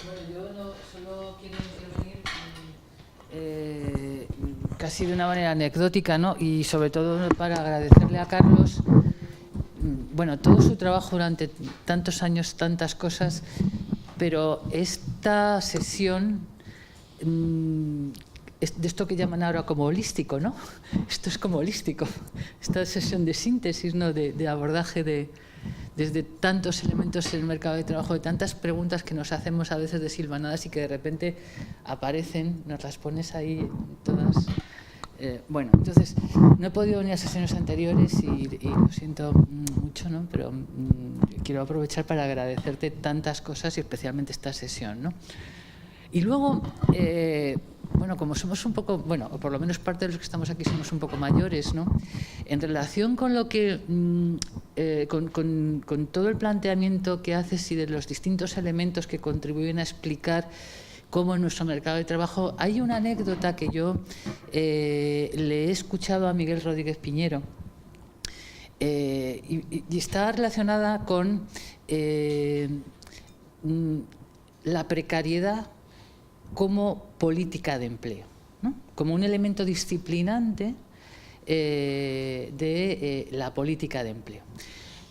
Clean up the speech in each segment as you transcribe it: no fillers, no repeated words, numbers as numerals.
Bueno, yo solo quiero intervenir casi de una manera anecdótica, ¿no? Y sobre todo para agradecerle a Carlos, bueno, todo su trabajo durante tantos años, tantas cosas, pero esta sesión es de esto que llaman ahora como holístico, ¿no? Esto es como holístico, esta sesión de síntesis, ¿no? De abordaje desde tantos elementos en el mercado de trabajo, de tantas preguntas que nos hacemos a veces desilvanadas y que de repente aparecen, nos las pones ahí todas. Bueno, entonces, no he podido venir a sesiones anteriores y lo siento mucho, ¿no? Pero quiero aprovechar para agradecerte tantas cosas y especialmente esta sesión, ¿no? Y luego, bueno, como somos un poco, bueno, o por lo menos parte de los que estamos aquí somos un poco mayores, ¿no? En relación con lo que, con todo el planteamiento que haces y de los distintos elementos que contribuyen a explicar cómo en nuestro mercado de trabajo, hay una anécdota que yo le he escuchado a Miguel Rodríguez Piñero y está relacionada con la precariedad como política de empleo, ¿no? Como un elemento disciplinante de la política de empleo.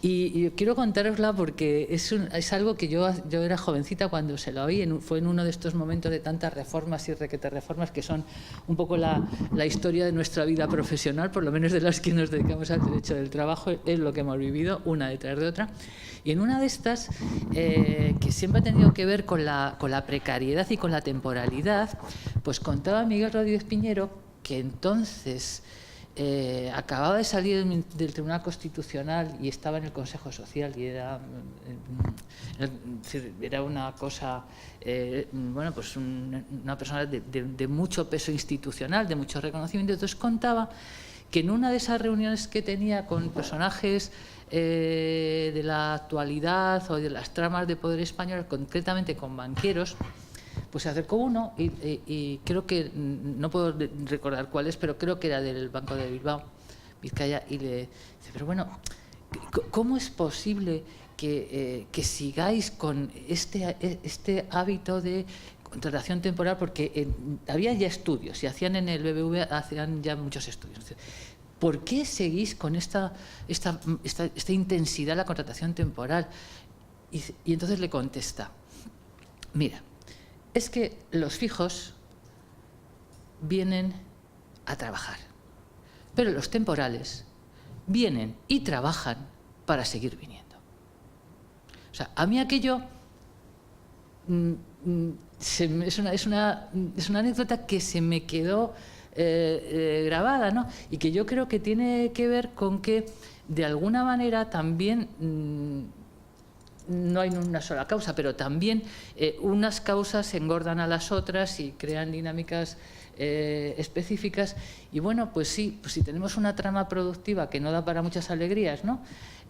Y quiero contárosla porque es algo que yo era jovencita cuando se lo oí, fue en uno de estos momentos de tantas reformas y requeterreformas que son un poco la historia de nuestra vida profesional, por lo menos de las que nos dedicamos al derecho del trabajo, es lo que hemos vivido, una detrás de otra. Y en una de estas, que siempre ha tenido que ver con la precariedad y con la temporalidad, pues contaba Miguel Rodríguez Piñero que entonces acababa de salir del Tribunal Constitucional y estaba en el Consejo Social y era una cosa, bueno, pues una persona de mucho peso institucional, de mucho reconocimiento. Entonces contaba que en una de esas reuniones que tenía con personajes de la actualidad o de las tramas de poder español, concretamente con banqueros, pues se acercó uno y creo que, no puedo recordar cuál es, pero creo que era del Banco de Bilbao, Vizcaya, y le dice, pero bueno, ¿cómo es posible que sigáis con este hábito de contratación temporal? Porque había ya estudios, y hacían en el BBV, hacían ya muchos estudios. ¿Por qué seguís con esta intensidad en la contratación temporal? Y entonces le contesta, mira, es que los fijos vienen a trabajar, pero los temporales vienen y trabajan para seguir viniendo. O sea, a mí aquello es una anécdota que se me quedó grabada, ¿no? Y que yo creo que tiene que ver con que, de alguna manera, también no hay una sola causa, pero también unas causas engordan a las otras y crean dinámicas específicas. Y bueno, pues sí, pues si tenemos una trama productiva que no da para muchas alegrías, ¿no?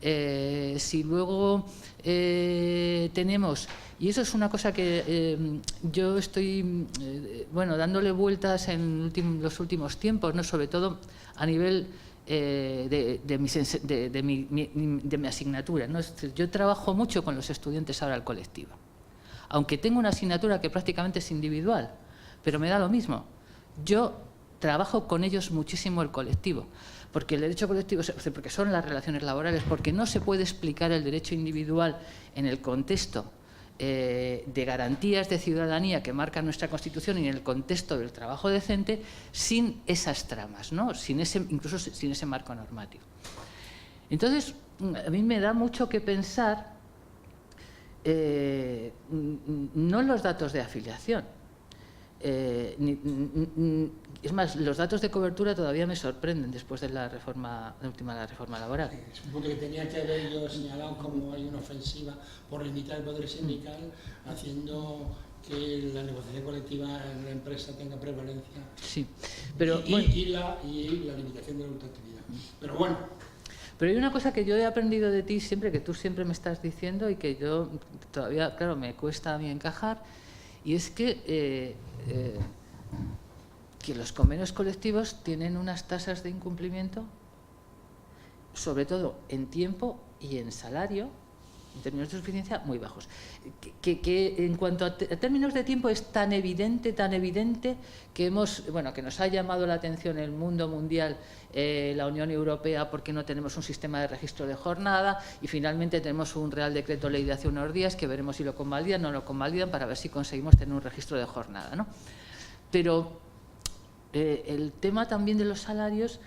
Si luego tenemos, y eso es una cosa que yo estoy bueno, dándole vueltas en los últimos tiempos, ¿no? Sobre todo a nivel de mi asignatura, ¿no? Es decir, yo trabajo mucho con los estudiantes ahora al colectivo, aunque tengo una asignatura que prácticamente es individual, pero me da lo mismo. Yo trabajo con ellos muchísimo el colectivo, porque el derecho colectivo, porque son las relaciones laborales, porque no se puede explicar el derecho individual en el contexto de garantías de ciudadanía que marca nuestra Constitución y en el contexto del trabajo decente, sin esas tramas, ¿no? Incluso sin ese marco normativo. Entonces, a mí me da mucho que pensar, no en los datos de afiliación. Es más, los datos de cobertura todavía me sorprenden después de la última reforma laboral. Sí, es un punto que tenía que haber yo señalado como hay una ofensiva por limitar el poder sindical, haciendo que la negociación colectiva en la empresa tenga prevalencia. Sí, pero y la limitación de la ultraactividad. Pero bueno. Pero hay una cosa que yo he aprendido de ti siempre, que tú siempre me estás diciendo y que yo todavía, claro, me cuesta a mí encajar, y es que los convenios colectivos tienen unas tasas de incumplimiento, sobre todo en tiempo y en salario, en términos de suficiencia, muy bajos. Que en cuanto a términos de tiempo es tan evidente que que nos ha llamado la atención el mundo mundial, la Unión Europea, porque no tenemos un sistema de registro de jornada, y finalmente tenemos un Real Decreto Ley de hace unos días que veremos si lo convalidan o no lo convalidan para ver si conseguimos tener un registro de jornada, ¿no? Pero el tema también de los salarios,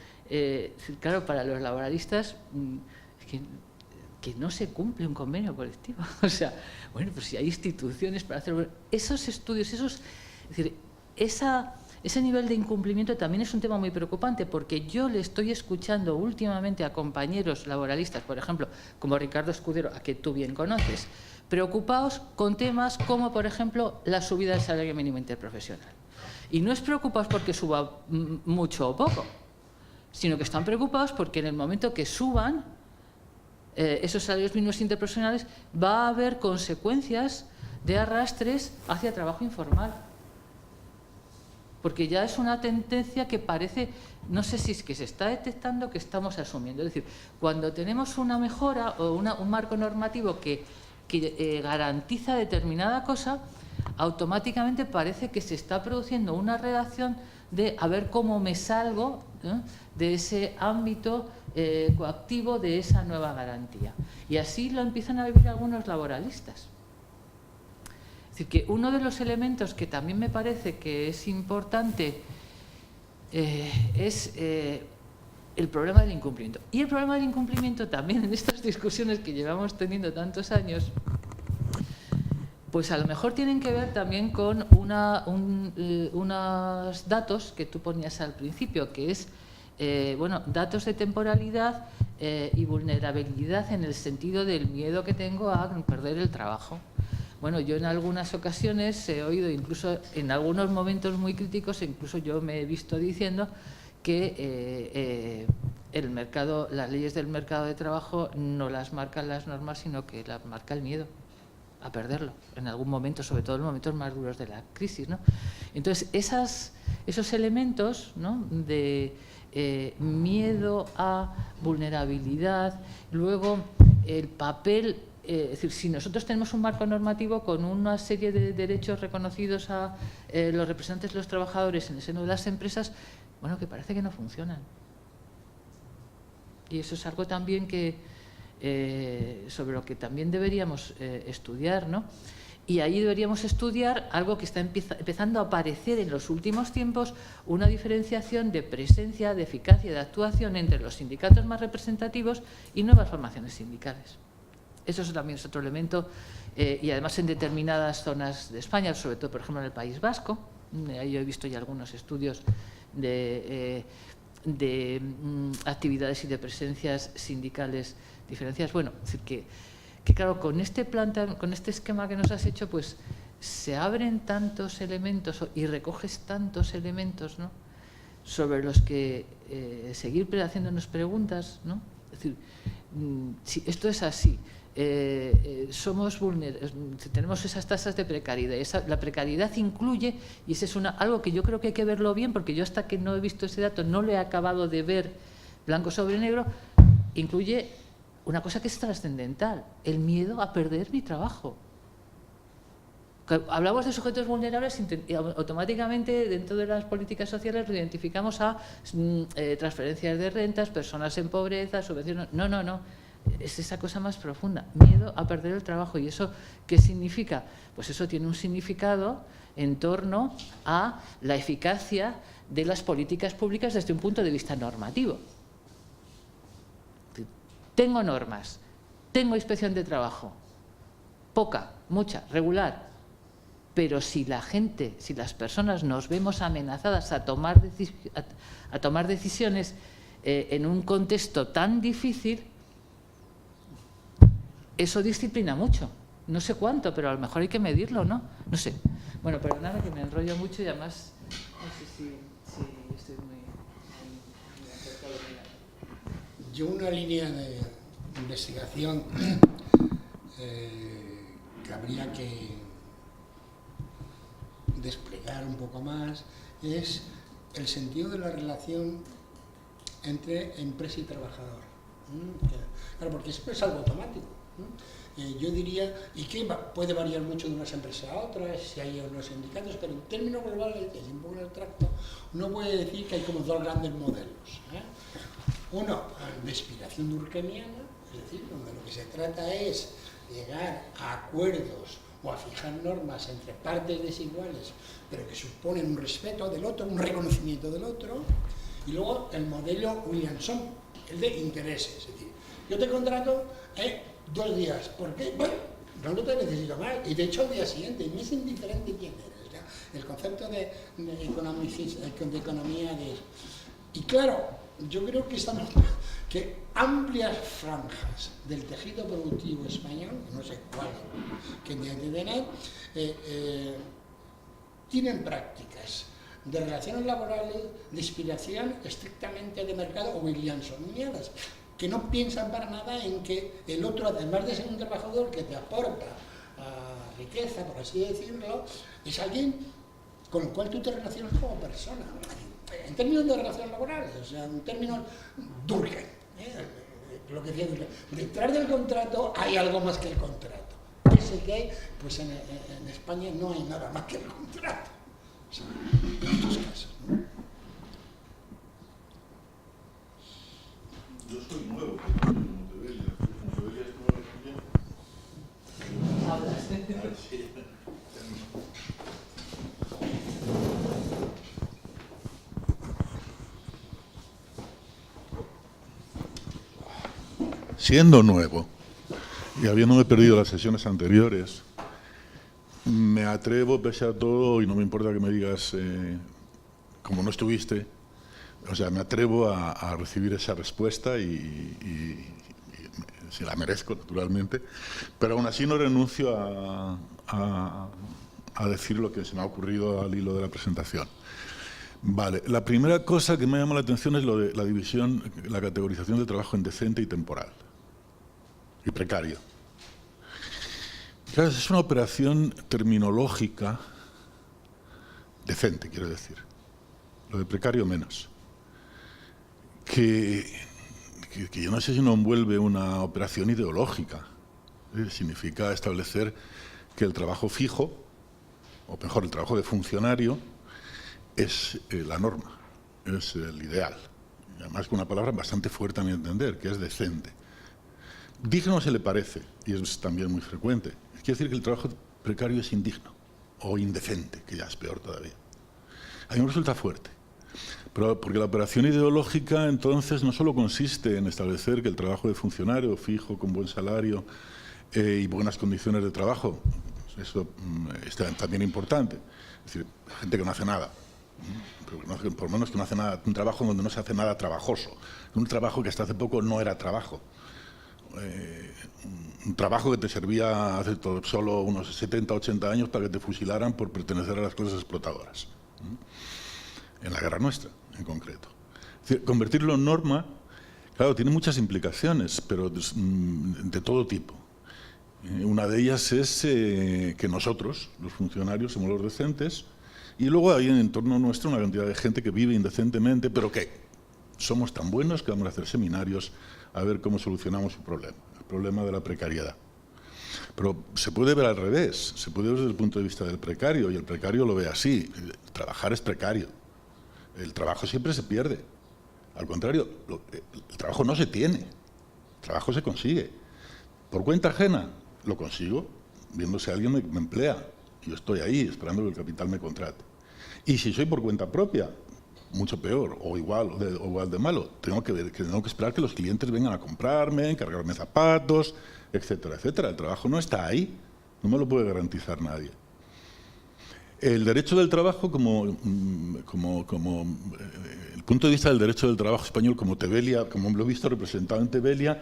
claro, para los laboralistas, que no se cumple un convenio colectivo. O sea, bueno, pues si hay instituciones para hacer esos estudios, es decir, ese nivel de incumplimiento también es un tema muy preocupante, porque yo le estoy escuchando últimamente a compañeros laboralistas, por ejemplo, como Ricardo Escudero, a que tú bien conoces, preocupados con temas como, por ejemplo, la subida del salario mínimo interprofesional. Y no es preocupados porque suba mucho o poco, sino que están preocupados porque en el momento que suban esos salarios mínimos interprofesionales va a haber consecuencias de arrastres hacia trabajo informal. Porque ya es una tendencia que parece, no sé si es que se está detectando, que estamos asumiendo. Es decir, cuando tenemos una mejora o un marco normativo que garantiza determinada cosa, automáticamente parece que se está produciendo una redacción de a ver cómo me salgo de ese ámbito coactivo de esa nueva garantía. Y así lo empiezan a vivir algunos laboralistas. Es decir, que uno de los elementos que también me parece que es importante es el problema del incumplimiento. Y el problema del incumplimiento también en estas discusiones que llevamos teniendo tantos años, pues a lo mejor tienen que ver también con unos datos que tú ponías al principio, que es datos de temporalidad y vulnerabilidad en el sentido del miedo que tengo a perder el trabajo. Bueno, yo en algunas ocasiones he oído, incluso en algunos momentos muy críticos, incluso yo me he visto diciendo que las leyes del mercado de trabajo no las marcan las normas, sino que las marca el miedo a perderlo en algún momento, sobre todo en los momentos más duros de la crisis, ¿no? Entonces, esos elementos, ¿no?, de miedo a vulnerabilidad, luego el papel, es decir, si nosotros tenemos un marco normativo con una serie de derechos reconocidos a los representantes de los trabajadores en el seno de las empresas, bueno, que parece que no funcionan. Y eso es algo también que sobre lo que también deberíamos estudiar, ¿no? Y ahí deberíamos estudiar algo que está empezando a aparecer en los últimos tiempos, una diferenciación de presencia, de eficacia, de actuación entre los sindicatos más representativos y nuevas formaciones sindicales. Eso también es otro elemento, y además en determinadas zonas de España, sobre todo, por ejemplo, en el País Vasco. Ahí yo he visto ya algunos estudios de actividades y de presencias sindicales diferenciadas. Bueno, es decir, que claro, con este esquema que nos has hecho, pues se abren tantos elementos y recoges tantos elementos, ¿no?, sobre los que seguir haciéndonos preguntas, ¿no? Es decir, si esto es así, somos vulnerables, tenemos esas tasas de precariedad. La precariedad incluye, y ese es algo que yo creo que hay que verlo bien, porque yo hasta que no he visto ese dato no lo he acabado de ver blanco sobre negro, incluye una cosa que es trascendental, el miedo a perder mi trabajo. Hablamos de sujetos vulnerables y automáticamente dentro de las políticas sociales lo identificamos a transferencias de rentas, personas en pobreza, subvenciones. No. Es esa cosa más profunda, miedo a perder el trabajo. ¿Y eso qué significa? Pues eso tiene un significado en torno a la eficacia de las políticas públicas desde un punto de vista normativo. Tengo normas, tengo inspección de trabajo, poca, mucha, regular, pero si las personas nos vemos amenazadas a tomar decisiones en un contexto tan difícil, eso disciplina mucho. No sé cuánto, pero a lo mejor hay que medirlo, ¿no? No sé. Bueno, pero nada, que me enrollo mucho y además no sé si estoy muy acercado de mirar. Yo una línea de investigación que habría que desplegar un poco más es el sentido de la relación entre empresa y trabajador. Claro, porque eso es algo automático. Yo diría, y que puede variar mucho de unas empresas a otras, si hay unos sindicatos, pero en términos globales, es un poco abstracto, uno puede decir que hay como dos grandes modelos. Uno, de inspiración durkheimiana, es decir, donde lo que se trata es llegar a acuerdos o a fijar normas entre partes desiguales, pero que suponen un respeto del otro, un reconocimiento del otro, y luego el modelo Williamson, el de intereses, es decir, yo te contrato 2 días, ¿por qué? Bueno, no te necesito más, y de hecho al día siguiente, me es indiferente quién eres, ¿ya? El concepto de economía de... Y claro, yo creo que amplias franjas del tejido productivo español, no sé cuál, que debe tener, tienen prácticas de relaciones laborales de inspiración estrictamente de mercado o williamsonianas, que no piensan para nada en que el otro, además de ser un trabajador que te aporta riqueza, por así decirlo, es alguien con el cual tú te relacionas como persona, en términos de relaciones laborales, o sea, en términos Durkheim, lo que decía Durkheim. Detrás del contrato hay algo más que el contrato. ¿Qué es el que hay? Pues en España no hay nada más que el contrato, o sea, en muchos casos, ¿no? Yo soy nuevo, como te veía estuvo en la tuya. Siendo nuevo y habiéndome perdido las sesiones anteriores, me atrevo, pese a todo, y no me importa que me digas, como no estuviste, o sea, me atrevo a recibir esa respuesta y si la merezco, naturalmente, pero aún así no renuncio a decir lo que se me ha ocurrido al hilo de la presentación. Vale, la primera cosa que me llama la atención es lo de la división, la categorización del trabajo en decente y temporal y precario. Claro, es una operación terminológica decente, quiero decir. Lo de precario menos. Que yo no sé si no envuelve una operación ideológica. Significa establecer que el trabajo fijo, o mejor, el trabajo de funcionario, es la norma, es el ideal. Y además con una palabra bastante fuerte a mi entender, que es decente. Digno se le parece, y es también muy frecuente. Quiere decir que el trabajo precario es indigno, o indecente, que ya es peor todavía. A mí me resulta fuerte. Pero porque la operación ideológica entonces no solo consiste en establecer que el trabajo de funcionario fijo, con buen salario y buenas condiciones de trabajo, eso es también importante. Es decir, gente que no hace nada, pero por lo menos que no hace nada, un trabajo donde no se hace nada trabajoso, un trabajo que hasta hace poco no era trabajo. Un trabajo que te servía hace solo unos 70, 80 años para que te fusilaran por pertenecer a las clases explotadoras. En la guerra nuestra, en concreto. Es decir, convertirlo en norma, claro, tiene muchas implicaciones, pero de todo tipo. Una de ellas es que nosotros, los funcionarios, somos los decentes, y luego hay en torno nuestro una cantidad de gente que vive indecentemente, pero que somos tan buenos que vamos a hacer seminarios a ver cómo solucionamos el problema de la precariedad. Pero se puede ver al revés, se puede ver desde el punto de vista del precario, y el precario lo ve así: trabajar es precario. El trabajo siempre se pierde. Al contrario, el trabajo no se tiene, el trabajo se consigue. Por cuenta ajena, lo consigo viendo si alguien me emplea. Yo estoy ahí esperando que el capital me contrate. Y si soy por cuenta propia, mucho peor, o igual de malo. Tengo que esperar que los clientes vengan a comprarme, encargarme zapatos, etcétera, etcétera. El trabajo no está ahí, no me lo puede garantizar nadie. El derecho del trabajo, el punto de vista del derecho del trabajo español, como lo he visto representado en Tebelia,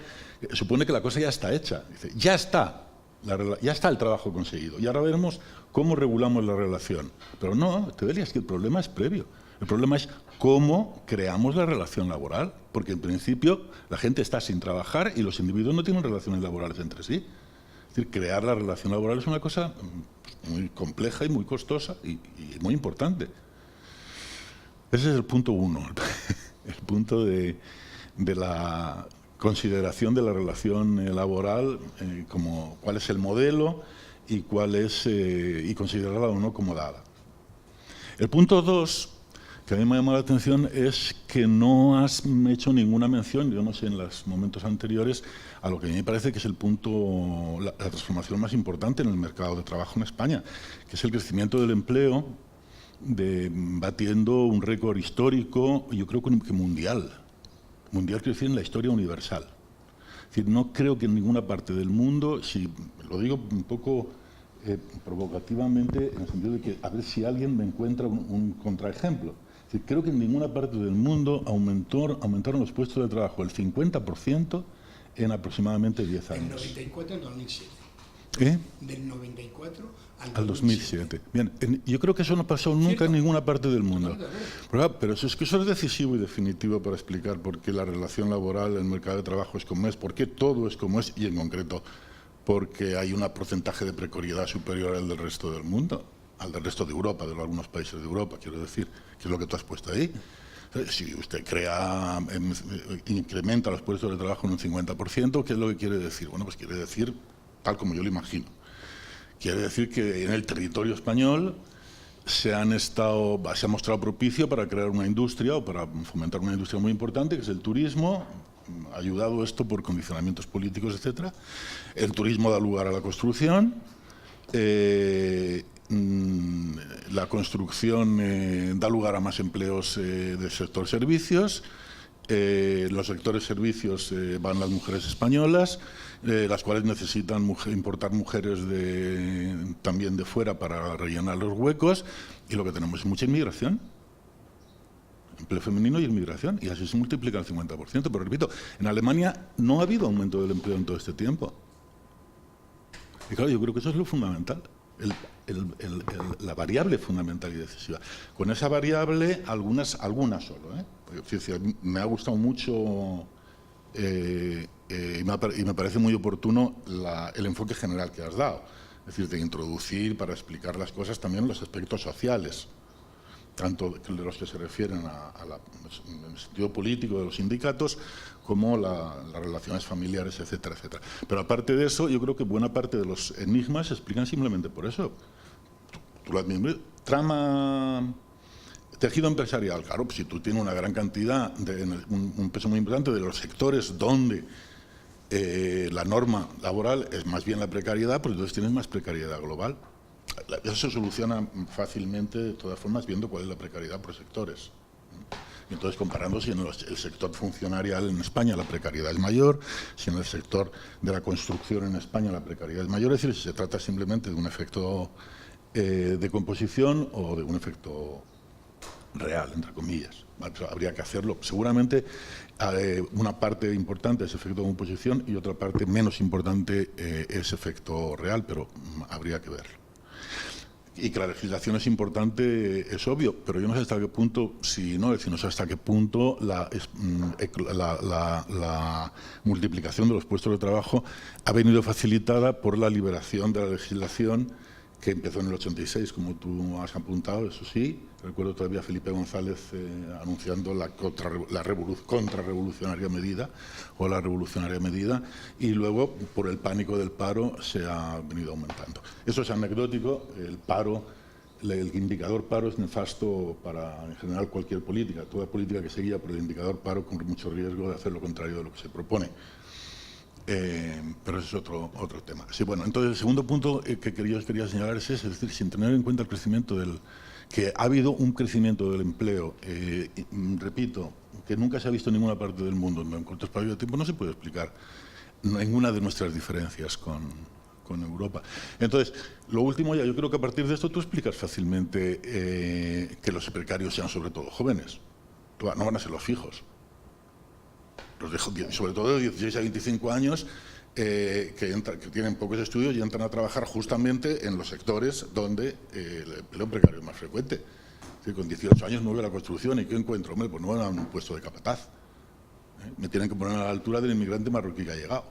supone que la cosa ya está hecha. Dice, ya está el trabajo conseguido, y ahora veremos cómo regulamos la relación. Pero no, Tebelia, es que el problema es previo. El problema es cómo creamos la relación laboral, porque en principio la gente está sin trabajar y los individuos no tienen relaciones laborales entre sí. Es decir, crear la relación laboral es una cosa muy compleja y muy costosa y muy importante. Ese es el punto 1, el punto de la consideración de la relación laboral, como cuál es el modelo y cuál es y considerarla o no como dada. El punto 2, que a mí me ha llamado la atención, es que no has hecho ninguna mención, yo no sé, en los momentos anteriores, a lo que a mí me parece que es el punto, la transformación más importante en el mercado de trabajo en España, que es el crecimiento del empleo, batiendo un récord histórico, yo creo que mundial creció en la historia universal. Es decir, no creo que en ninguna parte del mundo, si lo digo un poco provocativamente, en el sentido de que a ver si alguien me encuentra un contraejemplo. Es decir, creo que en ninguna parte del mundo aumentaron los puestos de trabajo el 50% en aproximadamente 10 años. Del 94 al 2007. ¿Eh? Del 94 al 2007. Bien, yo creo que eso no pasó nunca en ninguna parte del mundo. Pero eso es decisivo y definitivo para explicar por qué la relación laboral, el mercado de trabajo es como es, por qué todo es como es, y en concreto porque hay un porcentaje de precariedad superior al del resto del mundo, al del resto de Europa, de algunos países de Europa, quiero decir, que es lo que tú has puesto ahí. Si usted incrementa los puestos de trabajo en un 50%, ¿qué es lo que quiere decir? Bueno, pues quiere decir, tal como yo lo imagino, quiere decir que en el territorio español se ha mostrado propicio para crear una industria o para fomentar una industria muy importante, que es el turismo, ayudado esto por condicionamientos políticos, etcétera. El turismo da lugar a la construcción, la construcción da lugar a más empleos del sector servicios, los sectores servicios van las mujeres españolas, las cuales necesitan importar mujeres también de fuera para rellenar los huecos, y lo que tenemos es mucha inmigración. Empleo femenino y inmigración, y así se multiplica el 50%. Pero repito, en Alemania no ha habido aumento del empleo en todo este tiempo. Y claro, yo creo que eso es lo fundamental, la variable fundamental y decisiva. Con esa variable, algunas solo. Me ha gustado mucho y me parece muy oportuno el enfoque general que has dado. Es decir, de introducir, para explicar las cosas, también los aspectos sociales, tanto de los que se refieren en el sentido político de los sindicatos, como las relaciones familiares, etcétera, etcétera. Pero aparte de eso, yo creo que buena parte de los enigmas se explican simplemente por eso. Tú lo admites. Trama, tejido empresarial, claro, pues si tú tienes una gran cantidad, un peso muy importante de los sectores donde la norma laboral es más bien la precariedad, pues entonces tienes más precariedad global. Eso se soluciona fácilmente, de todas formas, viendo cuál es la precariedad por sectores. Entonces, comparando si en el sector funcionarial en España la precariedad es mayor, si en el sector de la construcción en España la precariedad es mayor, es decir, si se trata simplemente de un efecto de composición o de un efecto real, entre comillas. Habría que hacerlo. Seguramente una parte importante es efecto de composición y otra parte menos importante es efecto real, pero habría que verlo. Y que la legislación es importante, es obvio, pero yo no sé hasta qué punto, no sé hasta qué punto la multiplicación de los puestos de trabajo ha venido facilitada por la liberación de la legislación que empezó en el 86, como tú has apuntado, eso sí. Recuerdo todavía a Felipe González anunciando la contrarrevolucionaria medida o la revolucionaria medida, y luego, por el pánico del paro, se ha venido aumentando. Eso es anecdótico. El indicador paro es nefasto para, en general, cualquier política. Toda política que se guía por el indicador paro corre mucho riesgo de hacer lo contrario de lo que se propone. Pero ese es otro tema. Sí, bueno, entonces el segundo punto que quería señalar es ese, es decir, sin tener en cuenta el crecimiento que ha habido un crecimiento del empleo, repito, que nunca se ha visto en ninguna parte del mundo en corto espacio de tiempo, no se puede explicar ninguna de nuestras diferencias con Europa. Entonces, lo último ya, yo creo que a partir de esto tú explicas fácilmente que los precarios sean sobre todo jóvenes, no van a ser los fijos. Sobre todo de 16 a 25 años, que tienen pocos estudios y entran a trabajar justamente en los sectores donde el empleo precario es más frecuente. Es decir, con 18 años no veo la construcción, ¿y qué encuentro? Hombre, pues no van a un puesto de capataz. Me tienen que poner a la altura del inmigrante marroquí que ha llegado.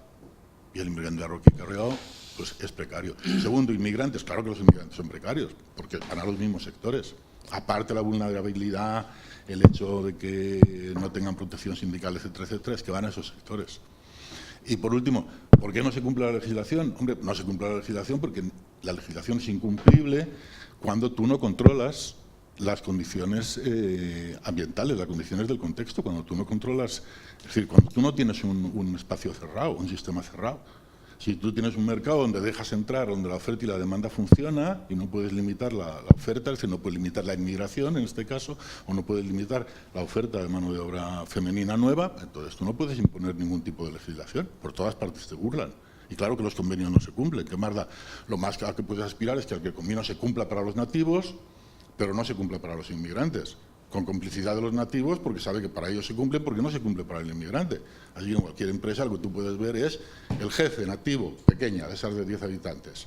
Y el inmigrante marroquí que ha llegado, pues es precario. Segundo, inmigrantes. Claro que los inmigrantes son precarios, porque van a los mismos sectores. Aparte la vulnerabilidad, el hecho de que no tengan protección sindical, etcétera, etcétera, es que van a esos sectores. Y por último, ¿por qué no se cumple la legislación? Hombre, no se cumple la legislación porque la legislación es incumplible cuando tú no controlas las condiciones ambientales, las condiciones del contexto, cuando tú no controlas, es decir, cuando tú no tienes un espacio cerrado, un sistema cerrado. Si tú tienes un mercado donde dejas entrar, donde la oferta y la demanda funciona y no puedes limitar la oferta, es decir, no puedes limitar la inmigración en este caso, o no puedes limitar la oferta de mano de obra femenina nueva, entonces tú no puedes imponer ningún tipo de legislación. Por todas partes te burlan. Y claro que los convenios no se cumplen. ¿Qué más da? Lo más que puedes aspirar es que el convenio se cumpla para los nativos, pero no se cumpla para los inmigrantes, con complicidad de los nativos, porque sabe que para ellos se cumple, porque no se cumple para el inmigrante. Allí en cualquier empresa lo que tú puedes ver es el jefe nativo, pequeña, de esas de 10 habitantes,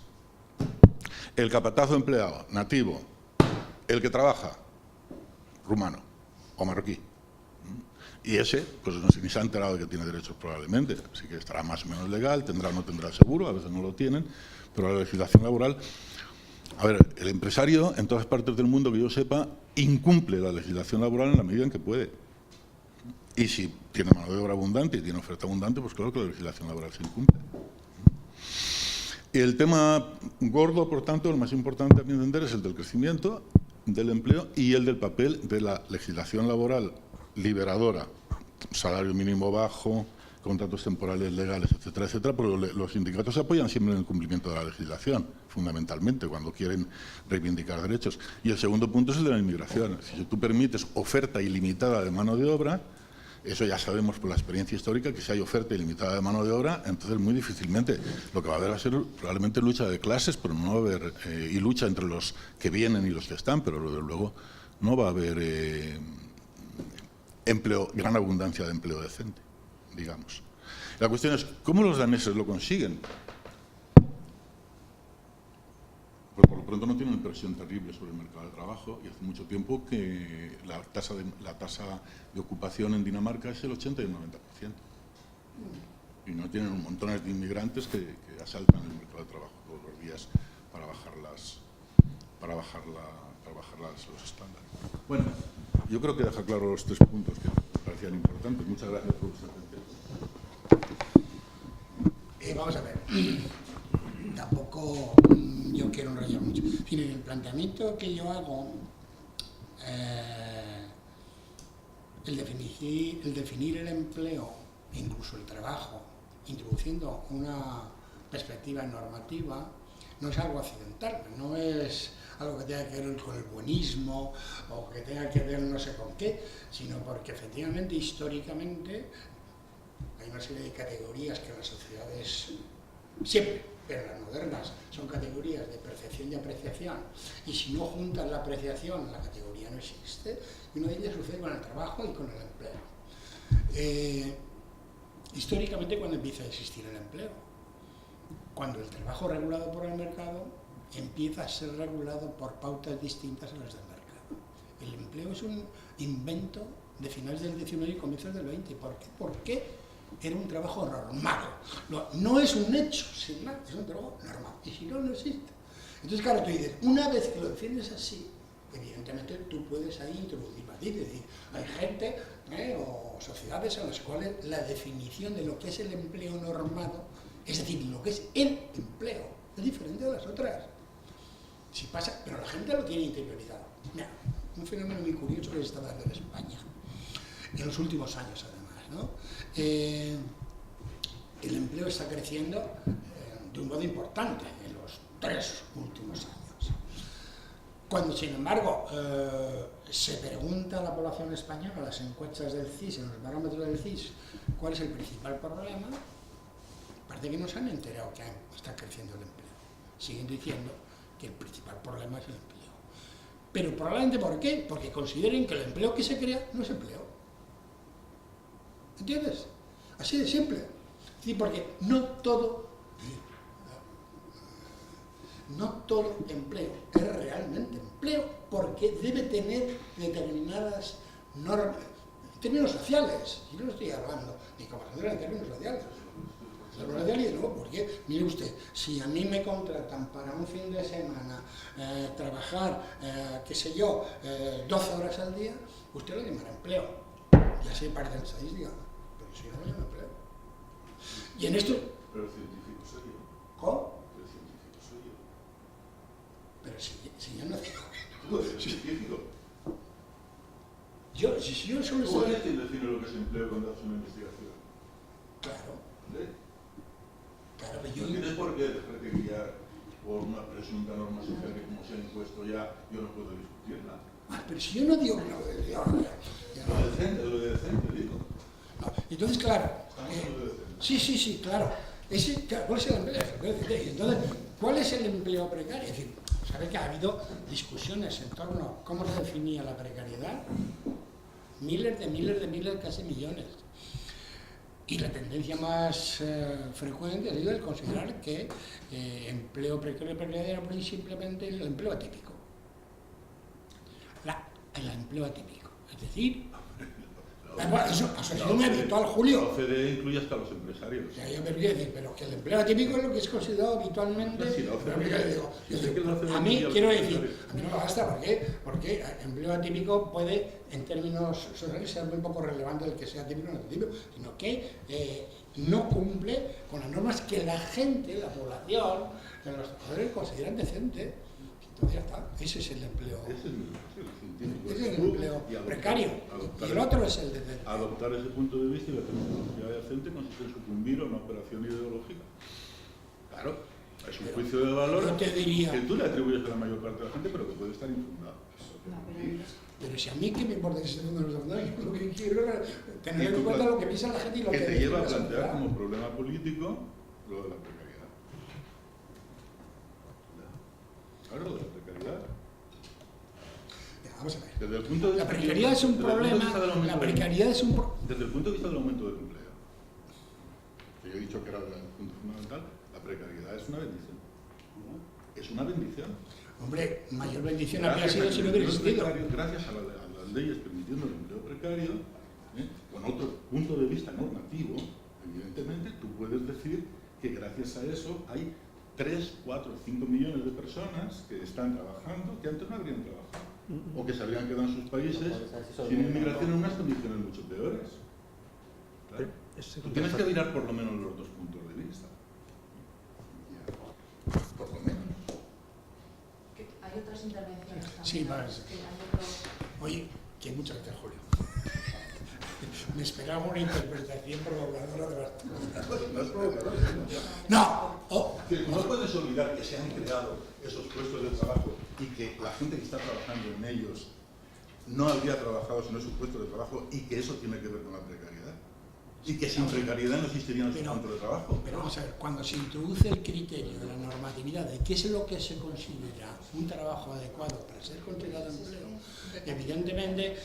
el capatazo empleado, nativo, el que trabaja, rumano o marroquí. Y ese, pues no sé, ni se ha enterado de que tiene derechos probablemente, así que estará más o menos legal, tendrá o no tendrá seguro, a veces no lo tienen, pero la legislación laboral... A ver, el empresario en todas partes del mundo, que yo sepa, incumple la legislación laboral en la medida en que puede. Y si tiene mano de obra abundante y tiene oferta abundante, pues claro que la legislación laboral se incumple. Y el tema gordo, por tanto, el más importante a mi entender, es el del crecimiento, del empleo y el del papel de la legislación laboral liberadora, salario mínimo bajo, contratos temporales legales, etcétera, etcétera, pero los sindicatos se apoyan siempre en el cumplimiento de la legislación, fundamentalmente, cuando quieren reivindicar derechos. Y el segundo punto es el de la inmigración. Si tú permites oferta ilimitada de mano de obra, eso ya sabemos por la experiencia histórica, que si hay oferta ilimitada de mano de obra, entonces muy difícilmente lo que va a haber va a ser probablemente lucha de clases, pero no va a haber, y lucha entre los que vienen y los que están, pero desde luego no va a haber empleo, gran abundancia de empleo decente, digamos. La cuestión es, ¿cómo los daneses lo consiguen? Pues por lo pronto no tienen una presión terrible sobre el mercado de trabajo y hace mucho tiempo que la tasa de ocupación en Dinamarca es el 80 y el 90%. Y no tienen un montón de inmigrantes que asaltan el mercado de trabajo todos los días para bajar los estándares. Bueno, yo creo que deja claro los 3 puntos que me parecían importantes. Muchas gracias por vuestra atención. Vamos a ver, tampoco yo quiero enrollar mucho. En el planteamiento que yo hago, el definir el empleo, incluso el trabajo, introduciendo una perspectiva normativa, no es algo accidental, no es algo que tenga que ver con el buenismo o que tenga que ver no sé con qué, sino porque efectivamente, históricamente, hay una serie de categorías que las sociedades siempre, pero las modernas, son categorías de percepción y apreciación, y si no juntas la apreciación, la categoría no existe, y una de ellas sucede con el trabajo y con el empleo. Históricamente, ¿cuándo empieza a existir el empleo? Cuando el trabajo regulado por el mercado empieza a ser regulado por pautas distintas a las del mercado. El empleo es un invento de finales del XIX y comienzos del XX. ¿Por qué? Porque era un trabajo normado. No es un hecho, sin más, es un trabajo normal. Y si no, no existe. Entonces, claro, tú dices, una vez que lo defiendes así, evidentemente tú puedes ahí introducir matices. Es decir, hay gente o sociedades en las cuales la definición de lo que es el empleo normado, es decir, lo que es el empleo, es diferente de las otras. Si pasa, pero la gente lo tiene interiorizado. Mira, un fenómeno muy curioso que se está dando en España, en los últimos años además, ¿no? El empleo está creciendo de un modo importante en los 3 últimos años. Cuando, sin embargo, se pregunta a la población española, en las encuestas del CIS, en los barómetros del CIS, cuál es el principal problema, parece que no se han enterado que está creciendo el empleo. Siguen diciendo que el principal problema es el empleo. Pero probablemente, ¿por qué? Porque consideren que el empleo que se crea no es empleo. ¿Entiendes? Así de simple. Sí, porque no todo empleo es realmente empleo, porque debe tener determinadas normas, en términos sociales. Yo no estoy hablando ni como en términos sociales. Y luego, porque, mire usted, si a mí me contratan para un fin de semana trabajar, qué sé yo, 12 horas al día, usted lo llamará empleo. Ya se parece en estadística, pero si no lo llama empleo. Y en esto... Pero el científico soy yo. ¿Cómo? El científico soy yo. Pero si yo no digo... Tú eres científico. Si yo solo Tú estoy... eres quien define lo que es empleo cuando haces una investigación. Claro, ¿Vale? claro, pero No yo... tienes por qué dejarte guiar por una presunta norma social que, como se ha impuesto ya, yo no puedo discutirla. Pero si yo no digo... Lo de decente, digo. No, entonces, claro... Estamos en lo de decente. Sí, claro. ¿Cuál es el empleo? Entonces, ¿cuál es el empleo precario? Es decir, sabe que ha habido discusiones en torno a cómo se definía la precariedad. Miles, casi millones. Y la tendencia más frecuente ha sido el considerar que empleo precario y precariedad era simplemente el empleo atípico. El empleo atípico. Es decir, eso ha sido muy habitual, La Julio. OCDE incluye hasta los empresarios. Ya, yo me quiero decir, pero que el empleo atípico es lo que es considerado habitualmente. Sí, la OCDE. A mí, quiero decir, a mí no me basta, ¿por qué? Porque el empleo atípico puede, en términos sociales, ser muy poco relevante el que sea atípico o no atípico, sino que no cumple con las normas que la gente, la población, los trabajadores consideran decentes. Entonces ya está, ese es el empleo. Ese es el empleo precario. Y el otro es el de... Adoptar ese punto de vista y la terminología decente consiste en sucumbir a una operación ideológica. Claro, es un juicio de valor yo te diría, que tú le atribuyes a la mayor parte de la gente, pero que puede estar infundado. pero si a mí que me importa que se esté haciendo los secundarios, lo que quiero es tener en cuenta lo que piensa la gente y lo que... Que te lleva a plantear como problema político lo de la precariedad. Claro, lo de la precariedad. Vamos a ver. Desde el punto de La precariedad es un problema, la precariedad es un Desde el punto de vista del aumento del empleo, que yo he dicho que era el punto fundamental, la precariedad es una bendición. Es una bendición. Hombre, mayor bendición habría sido si no hubiera existido. Gracias a las leyes permitiendo el empleo precario, con otro punto de vista normativo, evidentemente tú puedes decir que gracias a eso hay 3, 4, 5 millones de personas que están trabajando que antes no habrían trabajado. O que se habrían quedado en sus países sin inmigración en unas condiciones mucho peores. Claro. Tú tienes que mirar por lo menos los dos puntos de vista. Por lo menos. Hay otras intervenciones también. Sí, vale. Sí, hay otros... Oye, que muchas gracias, Julio. Me esperaba una interpretación provocadora de las No, no puedes olvidar que se han creado esos puestos de trabajo y que la gente que está trabajando en ellos no habría trabajado sin esos puestos de trabajo y que eso tiene que ver con la precariedad. Y que sin precariedad no existirían esos campos de trabajo. Pero vamos a ver, cuando se introduce el criterio de la normatividad de qué es lo que se considera un trabajo adecuado para ser considerado empleo, evidentemente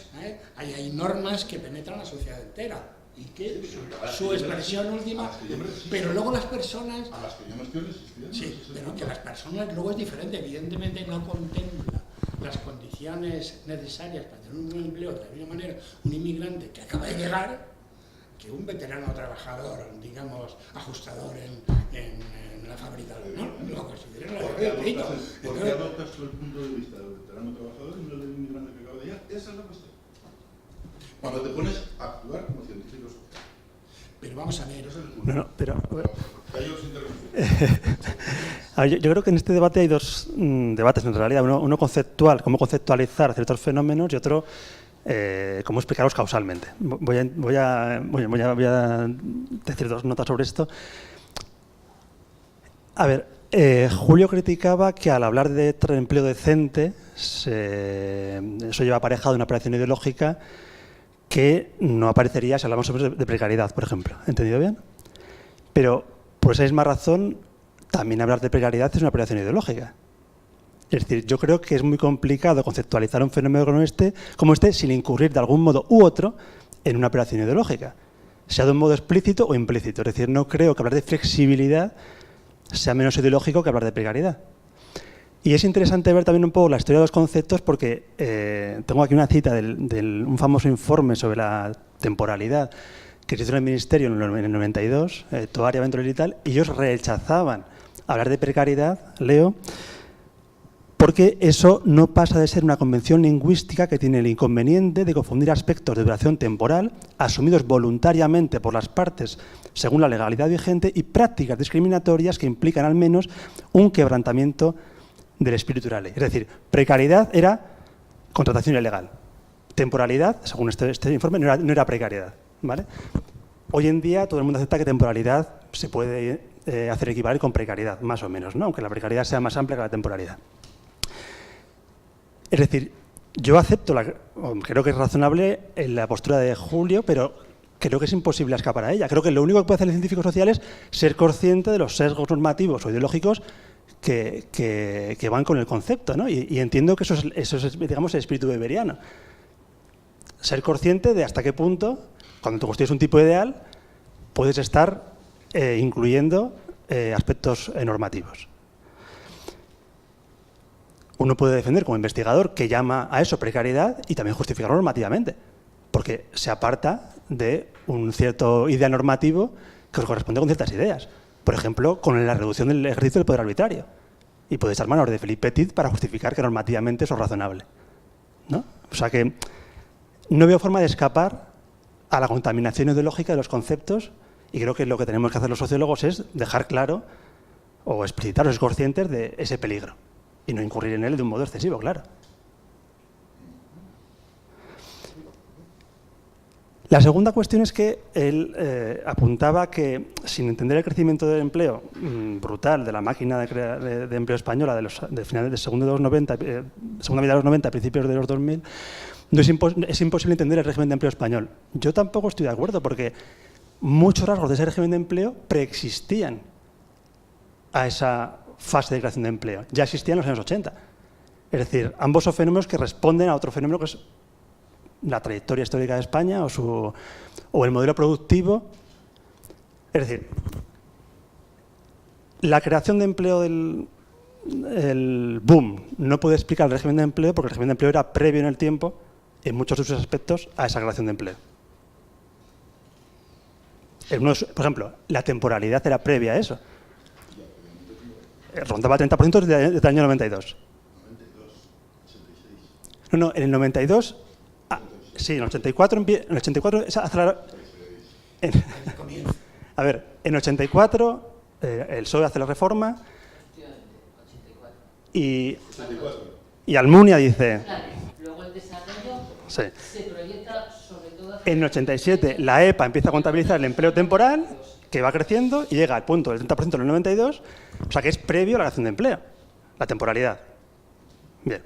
hay normas que penetran la sociedad entera y que su expresión última, pero luego las personas... A las que yo no estoy resistiendo. Sí, pero que las personas luego es diferente, evidentemente no contempla las condiciones necesarias para tener un buen empleo de la misma manera un inmigrante que acaba de llegar que un veterano trabajador, digamos, ajustador en la fábrica, no lo considera la de ¿Por qué adoptas tú el punto de vista del veterano trabajador y no del inmigrante que acaba de llegar? Esa es la cuestión. Cuando te pones a actuar como científico social. Pero vamos a ver... No, pero... A yo creo que en este debate hay dos debates en realidad. Uno conceptual, cómo conceptualizar ciertos fenómenos, y otro cómo explicarlos causalmente. Voy a decir dos notas sobre esto. A ver, Julio criticaba que al hablar de empleo decente, eso lleva aparejado una operación ideológica que no aparecería si hablamos sobre de precariedad, por ejemplo. ¿Entendido bien? Pero por esa misma razón, también hablar de precariedad es una operación ideológica. Es decir, yo creo que es muy complicado conceptualizar un fenómeno como este sin incurrir de algún modo u otro en una operación ideológica, sea de un modo explícito o implícito. Es decir, no creo que hablar de flexibilidad sea menos ideológico que hablar de precariedad. Y es interesante ver también un poco la historia de los conceptos porque tengo aquí una cita de un famoso informe sobre la temporalidad que se hizo en el Ministerio en el 92, Toaria, Venturelli y tal, y ellos rechazaban hablar de precariedad, leo, porque eso no pasa de ser una convención lingüística que tiene el inconveniente de confundir aspectos de duración temporal, asumidos voluntariamente por las partes según la legalidad vigente, y prácticas discriminatorias que implican al menos un quebrantamiento del espíritu de la ley. Es decir, precariedad era contratación ilegal. Temporalidad, según este informe, no era precariedad, ¿vale? Hoy en día todo el mundo acepta que temporalidad se puede hacer equivaler con precariedad, más o menos, ¿no? Aunque la precariedad sea más amplia que la temporalidad. Es decir, yo acepto, creo que es razonable la postura de Julio, pero creo que es imposible escapar a ella. Creo que lo único que puede hacer el científico social es ser consciente de los sesgos normativos o ideológicos que van con el concepto, ¿no? Y entiendo que eso es, digamos, el espíritu weberiano. Ser consciente de hasta qué punto, cuando tú construyes un tipo ideal, puedes estar incluyendo aspectos normativos. Uno puede defender como investigador que llama a eso precariedad y también justificarlo normativamente, porque se aparta de un cierto ideal normativo que corresponde con ciertas ideas. Por ejemplo, con la reducción del ejercicio del poder arbitrario. Y puede echar mano de Philippe Petit para justificar que normativamente eso es razonable, ¿no? O sea que no veo forma de escapar a la contaminación ideológica de los conceptos, y creo que lo que tenemos que hacer los sociólogos es dejar claro o explicitar a los conscientes de ese peligro y no incurrir en él de un modo excesivo, claro. La segunda cuestión es que él apuntaba que, sin entender el crecimiento del empleo brutal de la máquina de empleo española de finales de segunda mitad de los 90, principios de los 2000, es imposible entender el régimen de empleo español. Yo tampoco estoy de acuerdo, porque muchos rasgos de ese régimen de empleo preexistían a esa fase de creación de empleo. Ya existían en los años 80. Es decir, ambos son fenómenos que responden a otro fenómeno que es la trayectoria histórica de España o el modelo productivo. Es decir, la creación de empleo el boom no puede explicar el régimen de empleo, porque el régimen de empleo era previo en el tiempo, en muchos de sus aspectos, a esa creación de empleo. Por ejemplo, la temporalidad era previa a eso. Rondaba el 30% desde el año 92. No, en el 92... sí, en el 84 a ver, en el 84 el PSOE hace la reforma y Almunia dice... Luego el desarrollo sí. se proyecta sobre todo... En el 87 la EPA empieza a contabilizar el empleo temporal, que va creciendo y llega al punto del 30% en el 92, o sea que es previo a la creación de empleo, la temporalidad. Bien.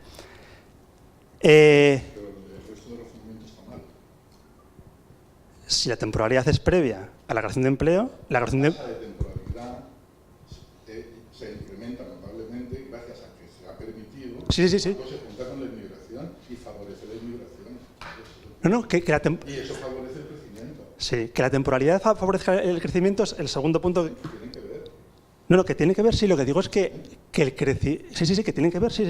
Si la temporalidad es previa a la creación de empleo, la creación de temporalidad se incrementa notablemente gracias a que se ha permitido sí. se junta con la inmigración y favorece la inmigración. Y eso favorece el crecimiento. Sí, que la temporalidad favorezca el crecimiento es el segundo punto. ¿Tienen que ver? No, que tiene que ver, sí, lo que digo es que el crecimiento... Sí, que tienen que ver, sí.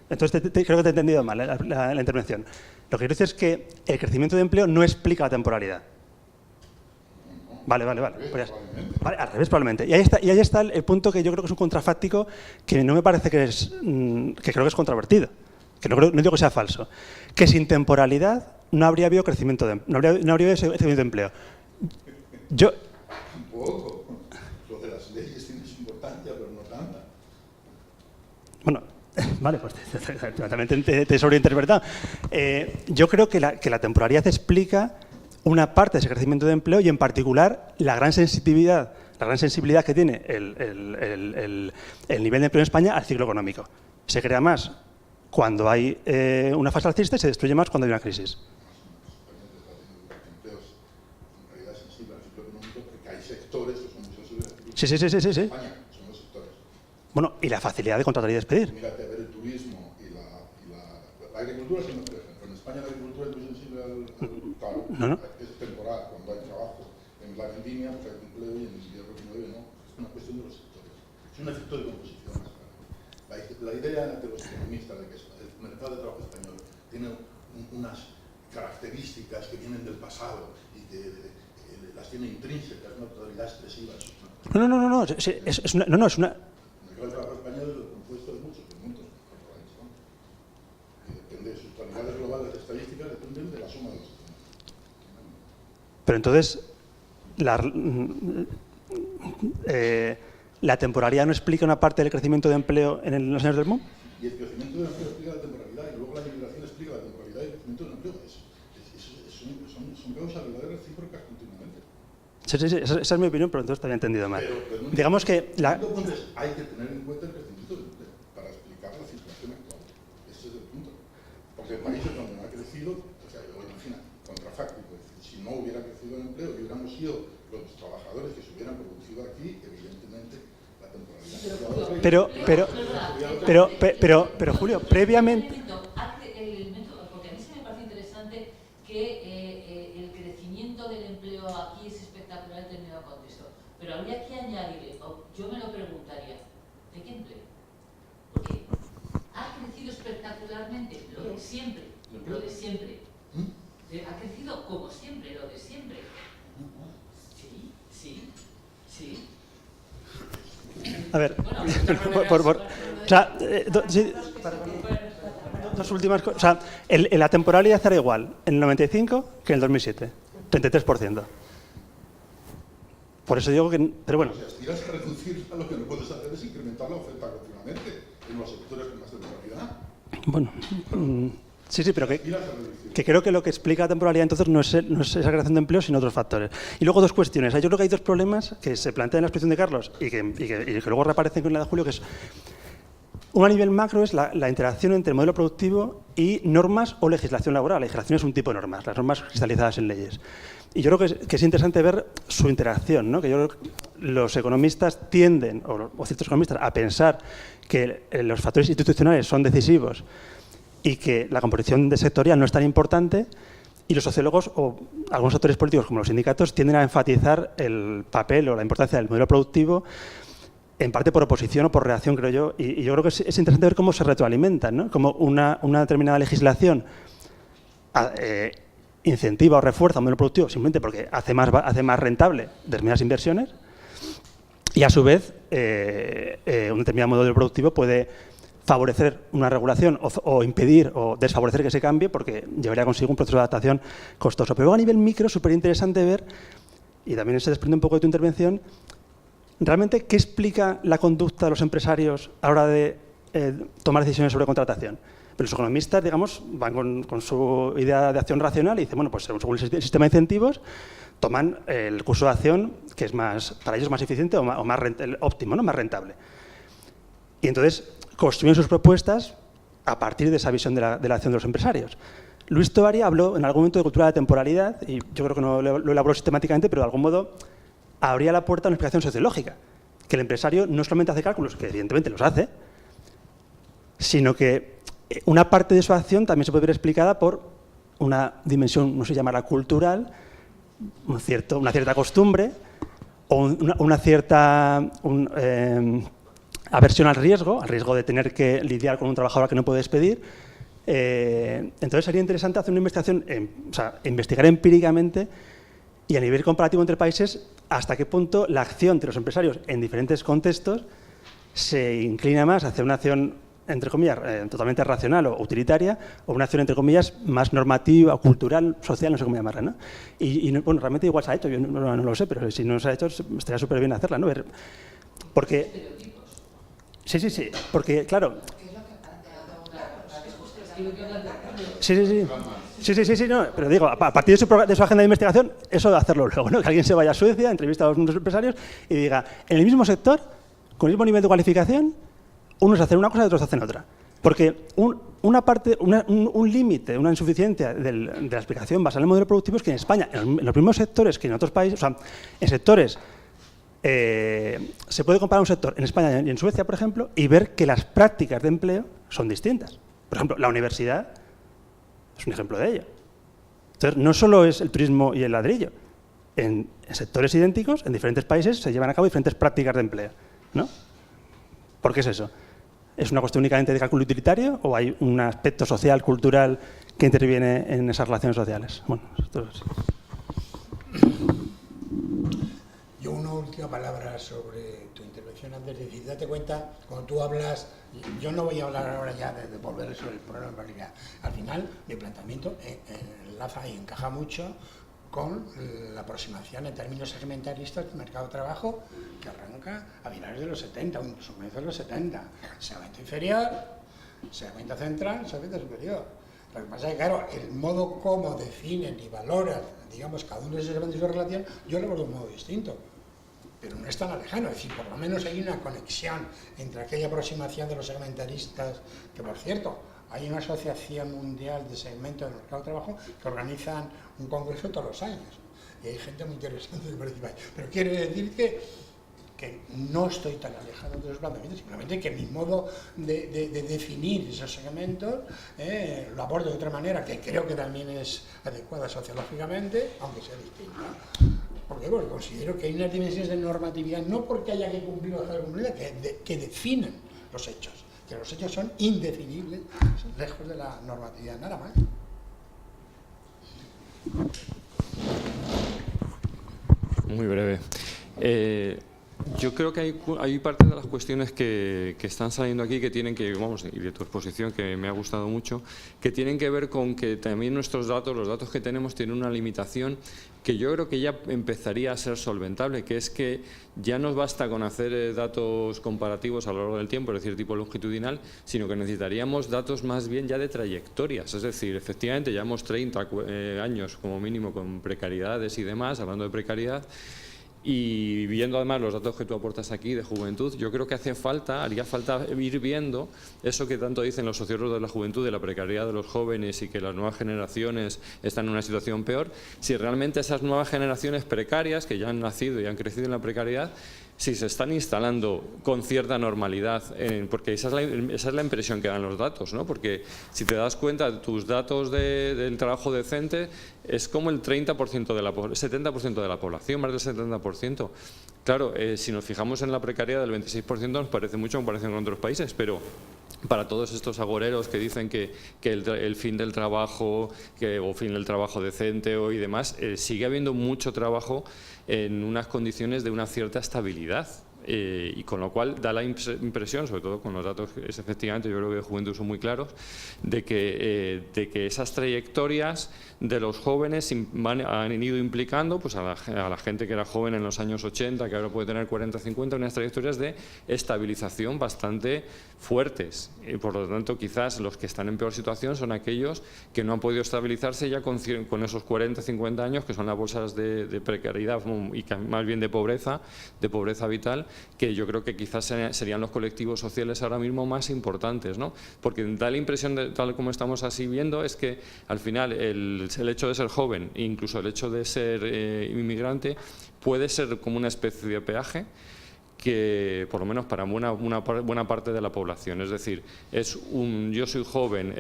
Entonces creo que te he entendido mal la intervención. Lo que quiero decir es que el crecimiento de empleo no explica la temporalidad. Vale. Pues vale, al revés probablemente. Y ahí está el punto que yo creo que es un contrafáctico que no me parece que creo que es controvertido. Que no digo que sea falso. Que sin temporalidad no habría habido crecimiento no habría habido ese crecimiento de empleo. Un poco. Lo de las leyes tiene su importancia, pero no tanta. Bueno, vale, pues también te he sobreinterpretado. Yo creo que la temporalidad explica una parte de ese crecimiento de empleo y, en particular, la gran sensibilidad que tiene el nivel de empleo en España al ciclo económico. Se crea más cuando hay una fase alcista y se destruye más cuando hay una crisis. Sí. Bueno, y la facilidad de contratar y despedir. Mírate a ver el turismo y la agricultura, sí, por ejemplo. En España la agricultura es muy sensible al paro. No. Es temporal, cuando hay trabajo. En la vendimia pues hay empleo y en el invierno que no hay, no. Es una cuestión de los sectores. Es un efecto de composición más grande. La idea de los economistas de que el mercado de trabajo español tiene unas características que vienen del pasado y que las tiene intrínsecas, una totalidad expresiva. No. Es una... El mercado de trabajo español es compuesto de muchos elementos. Pero entonces, ¿la temporalidad no explica una parte del crecimiento de empleo en los años del boom? Y el crecimiento del empleo explica la temporalidad y luego la inmigración explica la temporalidad y el crecimiento del empleo. Son causalidades recíprocas continuamente. Sí, esa es mi opinión, pero entonces te había entendido mal. Pero Digamos que hay que tener en cuenta el crecimiento del empleo para explicar la situación actual. Ese es el punto. Porque en países donde no ha crecido, o sea, imagina, contrafáctico, es decir, si no hubiera crecido el empleo y hubiéramos sido los trabajadores que se hubieran producido aquí, evidentemente la temporalidad. Pero Julio, previamente. Porque a mí se me parece interesante que el crecimiento del empleo aquí es espectacular en determinado contexto. Pero habría que añadirle, o yo me lo preguntaría, ¿de qué empleo? Porque ha crecido espectacularmente lo de siempre, lo de siempre. Ha crecido como siempre, lo de siempre. Sí. A ver, dos últimas cosas. O sea, la temporalidad era igual en el 95 que en el 2007, 33%. Por eso digo que... Pero bueno. Si aspiras a reducir, a lo que no puedes hacer es incrementar la oferta continuamente en los sectores con más temporalidad. Bueno, sí, pero que creo que lo que explica la temporalidad entonces no es esa creación de empleo, sino otros factores. Y luego dos cuestiones. Yo creo que hay dos problemas que se plantean en la exposición de Carlos y que luego reaparecen con la de Julio, que es... Uno a nivel macro es la interacción entre el modelo productivo y normas o legislación laboral. La legislación es un tipo de normas, las normas cristalizadas en leyes. Y yo creo que es interesante ver su interacción, ¿no? Que yo creo que los economistas tienden, o ciertos economistas, a pensar que los factores institucionales son decisivos y que la composición de sectorial no es tan importante, y los sociólogos o algunos actores políticos como los sindicatos tienden a enfatizar el papel o la importancia del modelo productivo, en parte por oposición o por reacción, creo yo. Y yo creo que es interesante ver cómo se retroalimentan, ¿no? Cómo una determinada legislación incentiva o refuerza un modelo productivo simplemente porque hace más rentable determinadas inversiones, y a su vez un determinado modelo productivo puede favorecer una regulación o impedir o desfavorecer que se cambie porque llevaría consigo un proceso de adaptación costoso. Pero luego a nivel micro es súper interesante ver, y también se desprende un poco de tu intervención, realmente qué explica la conducta de los empresarios a la hora de tomar decisiones sobre contratación. Pero los economistas, digamos, van con su idea de acción racional y dicen, bueno, pues según el sistema de incentivos, toman el curso de acción que es para ellos más eficiente o más óptimo, ¿no? Más rentable. Y entonces construyen sus propuestas a partir de esa visión de la acción de los empresarios. Luis Tovari habló en algún momento de cultura de temporalidad, y yo creo que no lo elaboró sistemáticamente, pero de algún modo abría la puerta a una explicación sociológica, que el empresario no solamente hace cálculos, que evidentemente los hace, sino que una parte de su acción también se puede ver explicada por una dimensión, no sé llamarla cultural, una cierta costumbre o una cierta aversión al riesgo de tener que lidiar con un trabajador que no puede despedir. Entonces sería interesante hacer una investigación, investigar empíricamente y a nivel comparativo entre países hasta qué punto la acción de los empresarios en diferentes contextos se inclina más hacia una acción, entre comillas, totalmente racional o utilitaria, o una acción, entre comillas, más normativa, cultural, social, no sé cómo llamarla, ¿no? Y bueno, realmente igual se ha hecho, yo no lo sé, pero si no se ha hecho, estaría súper bien hacerla, ¿no? Porque... Sí, porque, claro... Sí, no, pero digo, a partir de su agenda de investigación, eso de hacerlo luego, ¿no? Que alguien se vaya a Suecia, entrevista a los empresarios y diga, en el mismo sector, con el mismo nivel de cualificación, unos hacen una cosa y otros hacen otra. Porque un límite, una insuficiencia de la explicación basada en el modelo productivo es que en España, en los mismos sectores que en otros países, o sea, en sectores, se puede comparar un sector en España y en Suecia, por ejemplo, y ver que las prácticas de empleo son distintas. Por ejemplo, la universidad es un ejemplo de ello. Entonces, no solo es el turismo y el ladrillo. En sectores idénticos, en diferentes países, se llevan a cabo diferentes prácticas de empleo, ¿no? ¿Por qué es eso? ¿Es una cuestión únicamente de cálculo utilitario o hay un aspecto social, cultural, que interviene en esas relaciones sociales? Bueno, esto es... Yo una última palabra sobre tu intervención antes de decir, date cuenta, cuando tú hablas, yo no voy a hablar ahora ya de volver sobre el problema en realidad. Al final, mi planteamiento enlaza y encaja mucho con la aproximación en términos segmentaristas del mercado de trabajo que arranca a finales de los 70, o incluso comienzos de los 70. Segmento inferior, segmento central, segmento superior. Lo que pasa es que, claro, el modo como definen y valoran, digamos, cada uno de esos elementos de relación, yo lo veo de un modo distinto, pero no es tan lejano. Es decir, por lo menos hay una conexión entre aquella aproximación de los segmentaristas, que por cierto, hay una asociación mundial de segmentos del mercado de trabajo que organizan un congreso todos los años, y hay gente muy interesante que participa ahí. Pero quiere decir que no estoy tan alejado de los planteamientos, simplemente que mi modo de definir esos segmentos lo abordo de otra manera, que creo que también es adecuada sociológicamente, aunque sea distinta. Porque bueno, considero que hay unas dimensiones de normatividad, no porque haya que cumplir o dejar de cumplir, que definen los hechos, que los hechos son indefinibles, lejos de la normatividad, nada más. Muy breve. Yo creo que hay parte de las cuestiones que están saliendo aquí que tienen que, vamos, y de tu exposición que me ha gustado mucho, que tienen que ver con que también nuestros datos, los datos que tenemos, tienen una limitación que yo creo que ya empezaría a ser solventable, que es que ya no basta con hacer datos comparativos a lo largo del tiempo, es decir, tipo longitudinal, sino que necesitaríamos datos más bien ya de trayectorias, es decir, efectivamente llevamos 30 años como mínimo con precariedades y demás, hablando de precariedad. Y viendo además los datos que tú aportas aquí de juventud, yo creo que haría falta ir viendo eso que tanto dicen los sociólogos de la juventud, de la precariedad de los jóvenes y que las nuevas generaciones están en una situación peor, si realmente esas nuevas generaciones precarias que ya han nacido y han crecido en la precariedad, si se están instalando con cierta normalidad, porque esa es la impresión que dan los datos, ¿no? Porque si te das cuenta, tus datos del trabajo decente es como el 30% de la 70% de la población, más del 70%. Claro, si nos fijamos en la precariedad del 26% nos parece mucho en comparación con otros países, pero para todos estos agoreros que dicen que el fin del trabajo o fin del trabajo decente y demás, sigue habiendo mucho trabajo en unas condiciones de una cierta estabilidad. Y con lo cual da la impresión, sobre todo con los datos efectivamente yo creo que de juventud son muy claros, de que esas trayectorias de los jóvenes han ido implicando pues a la gente que era joven en los años 80, que ahora puede tener 40, 50, unas trayectorias de estabilización bastante fuertes. Y por lo tanto, quizás los que están en peor situación son aquellos que no han podido estabilizarse ya con esos 40, 50 años, que son las bolsas de precariedad y más bien de pobreza vital, que yo creo que quizás serían los colectivos sociales ahora mismo más importantes, ¿no? Porque da la impresión, tal como estamos así viendo, es que al final el hecho de ser joven, incluso el hecho de ser inmigrante, puede ser como una especie de peaje que, por lo menos para una buena parte de la población, es decir, yo soy joven,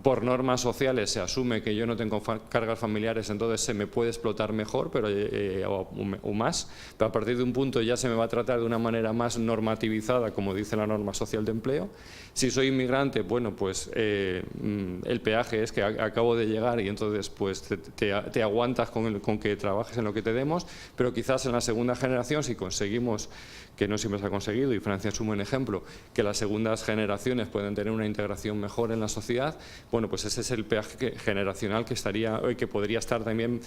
por normas sociales se asume que yo no tengo cargas familiares, entonces se me puede explotar mejor o más, pero a partir de un punto ya se me va a tratar de una manera más normativizada, como dice la norma social de empleo. Si soy inmigrante, bueno, pues el peaje es que acabo de llegar y entonces pues te aguantas con que trabajes en lo que te demos, pero quizás en la segunda generación, si conseguimos, que no siempre se ha conseguido, y Francia es un buen ejemplo, que las segundas generaciones pueden tener una integración mejor en la sociedad, bueno, pues ese es el peaje generacional que podría estar también,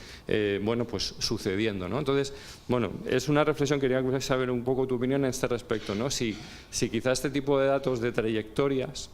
bueno, pues sucediendo, ¿no? Entonces, bueno, es una reflexión, quería saber un poco tu opinión en este respecto, ¿no? Si quizás este tipo de datos de trayectorias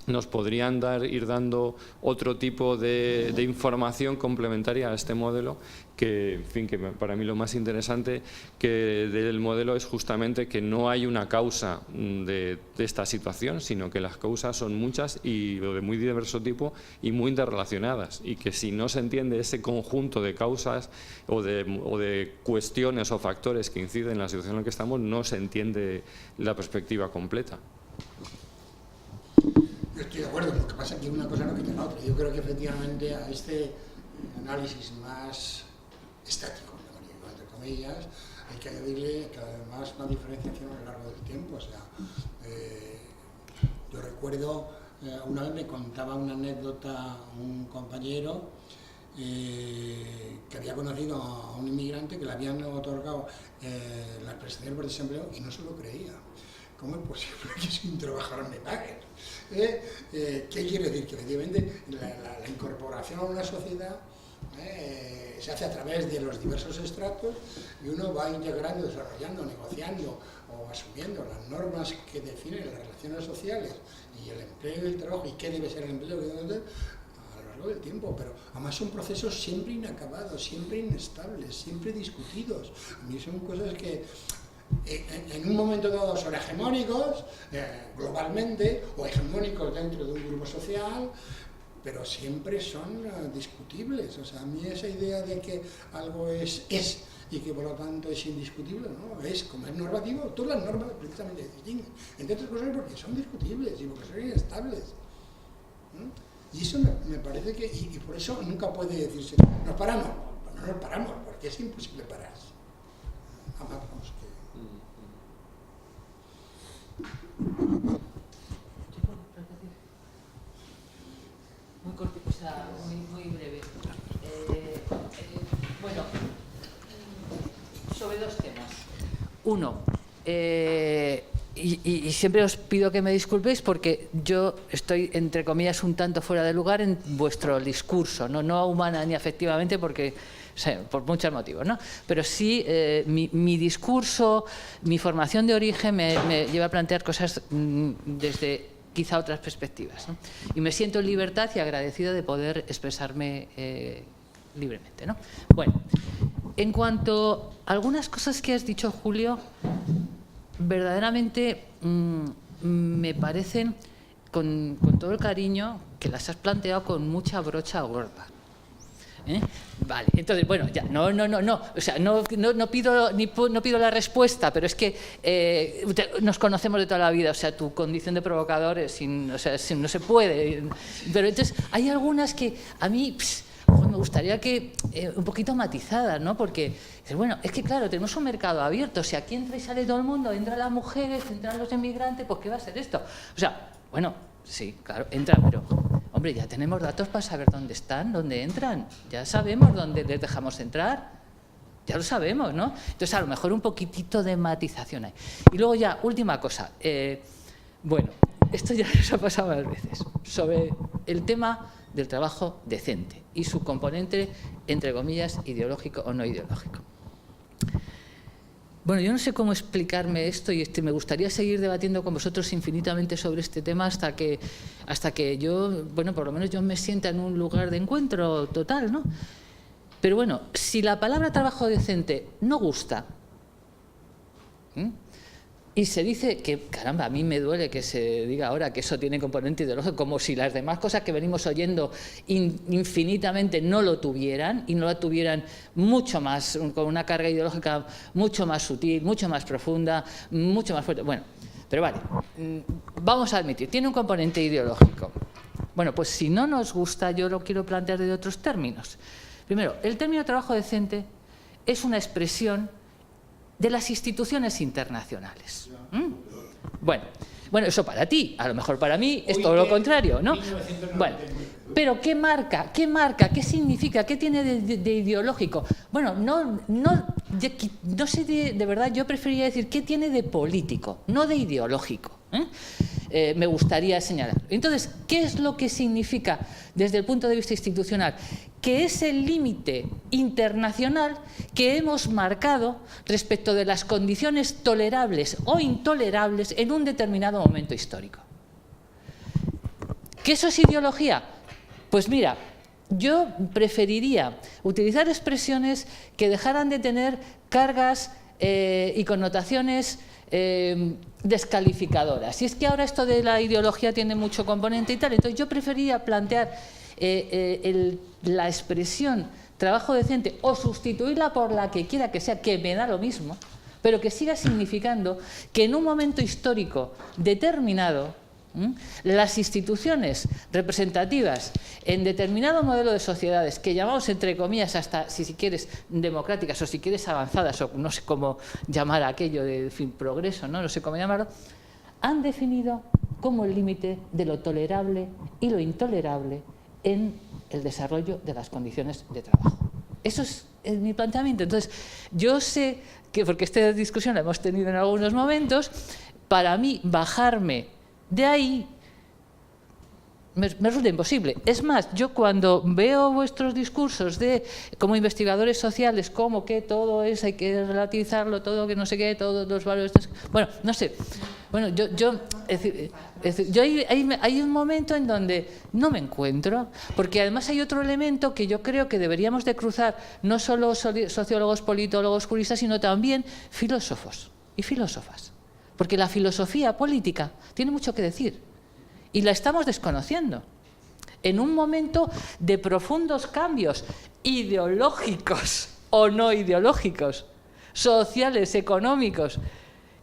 nos podrían ir dando otro tipo de información complementaria a este modelo, que, en fin, que para mí lo más interesante del modelo es justamente que no hay una causa de esta situación, sino que las causas son muchas y de muy diverso tipo y muy interrelacionadas, y que si no se entiende ese conjunto de causas o de cuestiones o factores que inciden en la situación en la que estamos, no se entiende la perspectiva completa. Yo estoy de acuerdo, lo que pasa es que una cosa no quita la otra. Yo creo que efectivamente a este análisis más estático, entre comillas, hay que añadirle que además una diferenciación a lo largo del tiempo. O sea, yo recuerdo, una vez me contaba una anécdota un compañero que había conocido a un inmigrante que le habían otorgado las prestaciones por desempleo y no se lo creía. ¿Cómo es posible que sin trabajar me paguen? ¿Qué quiere decir? Que efectivamente la incorporación a una sociedad Se hace a través de los diversos estratos y uno va integrando, desarrollando, negociando o asumiendo las normas que definen las relaciones sociales y el empleo y el trabajo y qué debe ser el empleo, a lo largo del tiempo, pero además son procesos siempre inacabados, siempre inestables, siempre discutidos. A mí son cosas que en un momento dado son hegemónicos globalmente o hegemónicos dentro de un grupo social, pero siempre son discutibles. O sea, a mí esa idea de que algo es y que por lo tanto es indiscutible, ¿no? Es como es normativo, todas las normas precisamente distinguen, entre otras cosas porque son discutibles y porque son inestables, ¿no? Y eso me parece que, y por eso nunca puede decirse, nos paramos, no nos paramos, porque es imposible pararse. Amamos que... Muy corto, o sea, muy breve. Bueno, sobre dos temas. Uno, y siempre os pido que me disculpéis porque yo estoy, entre comillas, un tanto fuera de lugar en vuestro discurso, no humana ni afectivamente, porque, o sea, por muchos motivos, ¿no? Pero sí, mi discurso, mi formación de origen me lleva a plantear cosas desde quizá otras perspectivas, ¿no? Y me siento en libertad y agradecido de poder expresarme libremente, ¿no? Bueno, en cuanto a algunas cosas que has dicho, Julio, verdaderamente me parecen, con todo el cariño, que las has planteado con mucha brocha gorda. Vale, entonces, bueno, ya, no, o sea, no pido la respuesta, pero es que nos conocemos de toda la vida, o sea, tu condición de provocador o sea, no se puede. Pero entonces, hay algunas que a mí me gustaría que un poquito matizadas, ¿no? Porque, bueno, es que claro, tenemos un mercado abierto, o sea, aquí entra y sale todo el mundo, entran las mujeres, entran los inmigrantes, pues ¿qué va a ser esto? O sea, bueno, sí, claro, entran, pero, hombre, ya tenemos datos para saber dónde están, dónde entran, ya sabemos dónde les dejamos entrar, ya lo sabemos, ¿no? Entonces, a lo mejor un poquitito de matización hay. Y luego ya, última cosa, bueno, esto ya nos ha pasado varias veces, sobre el tema del trabajo decente y su componente, entre comillas, ideológico o no ideológico. Bueno, yo no sé cómo explicarme esto y me gustaría seguir debatiendo con vosotros infinitamente sobre este tema hasta que yo, bueno, por lo menos yo me sienta en un lugar de encuentro total, ¿no? Pero bueno, si la palabra trabajo decente no gusta, y se dice que, caramba, a mí me duele que se diga ahora que eso tiene componente ideológico, como si las demás cosas que venimos oyendo infinitamente no lo tuvieran, y no la tuvieran mucho más, con una carga ideológica mucho más sutil, mucho más profunda, mucho más fuerte. Bueno, pero vale, vamos a admitir, tiene un componente ideológico. Bueno, pues si no nos gusta, yo lo quiero plantear de otros términos. Primero, el término trabajo decente es una expresión de las instituciones internacionales. Bueno, eso para ti, a lo mejor para mí es todo lo contrario, ¿no? Bueno, pero ¿qué marca? ¿Qué significa? ¿Qué tiene de ideológico? Bueno, no sé, de verdad, yo preferiría decir qué tiene de político, no de ideológico. Me gustaría señalar. Entonces, ¿qué es lo que significa desde el punto de vista institucional? Que es el límite internacional que hemos marcado respecto de las condiciones tolerables o intolerables en un determinado momento histórico. ¿Qué eso es ideología? Pues mira, yo preferiría utilizar expresiones que dejaran de tener cargas y connotaciones descalificadoras. Y es que ahora esto de la ideología tiene mucho componente y tal, entonces yo prefería plantear la expresión trabajo decente o sustituirla por la que quiera que sea, que me da lo mismo, pero que siga significando que en un momento histórico determinado las instituciones representativas en determinado modelo de sociedades que llamamos entre comillas hasta, si quieres, democráticas o si quieres avanzadas o no sé cómo llamar aquello de progreso, no sé cómo llamarlo, han definido como el límite de lo tolerable y lo intolerable en el desarrollo de las condiciones de trabajo. Eso es mi planteamiento. Entonces, yo sé que, porque esta discusión la hemos tenido en algunos momentos, para mí bajarme de ahí me resulta imposible. Es más, yo cuando veo vuestros discursos de como investigadores sociales, como que todo es, hay que relativizarlo, todo que no sé qué, todos los valores... Bueno, no sé. Bueno, hay un momento en donde no me encuentro, porque además hay otro elemento que yo creo que deberíamos de cruzar, no solo sociólogos, politólogos, juristas, sino también filósofos y filósofas. Porque la filosofía política tiene mucho que decir. Y la estamos desconociendo. En un momento de profundos cambios ideológicos o no ideológicos, sociales, económicos.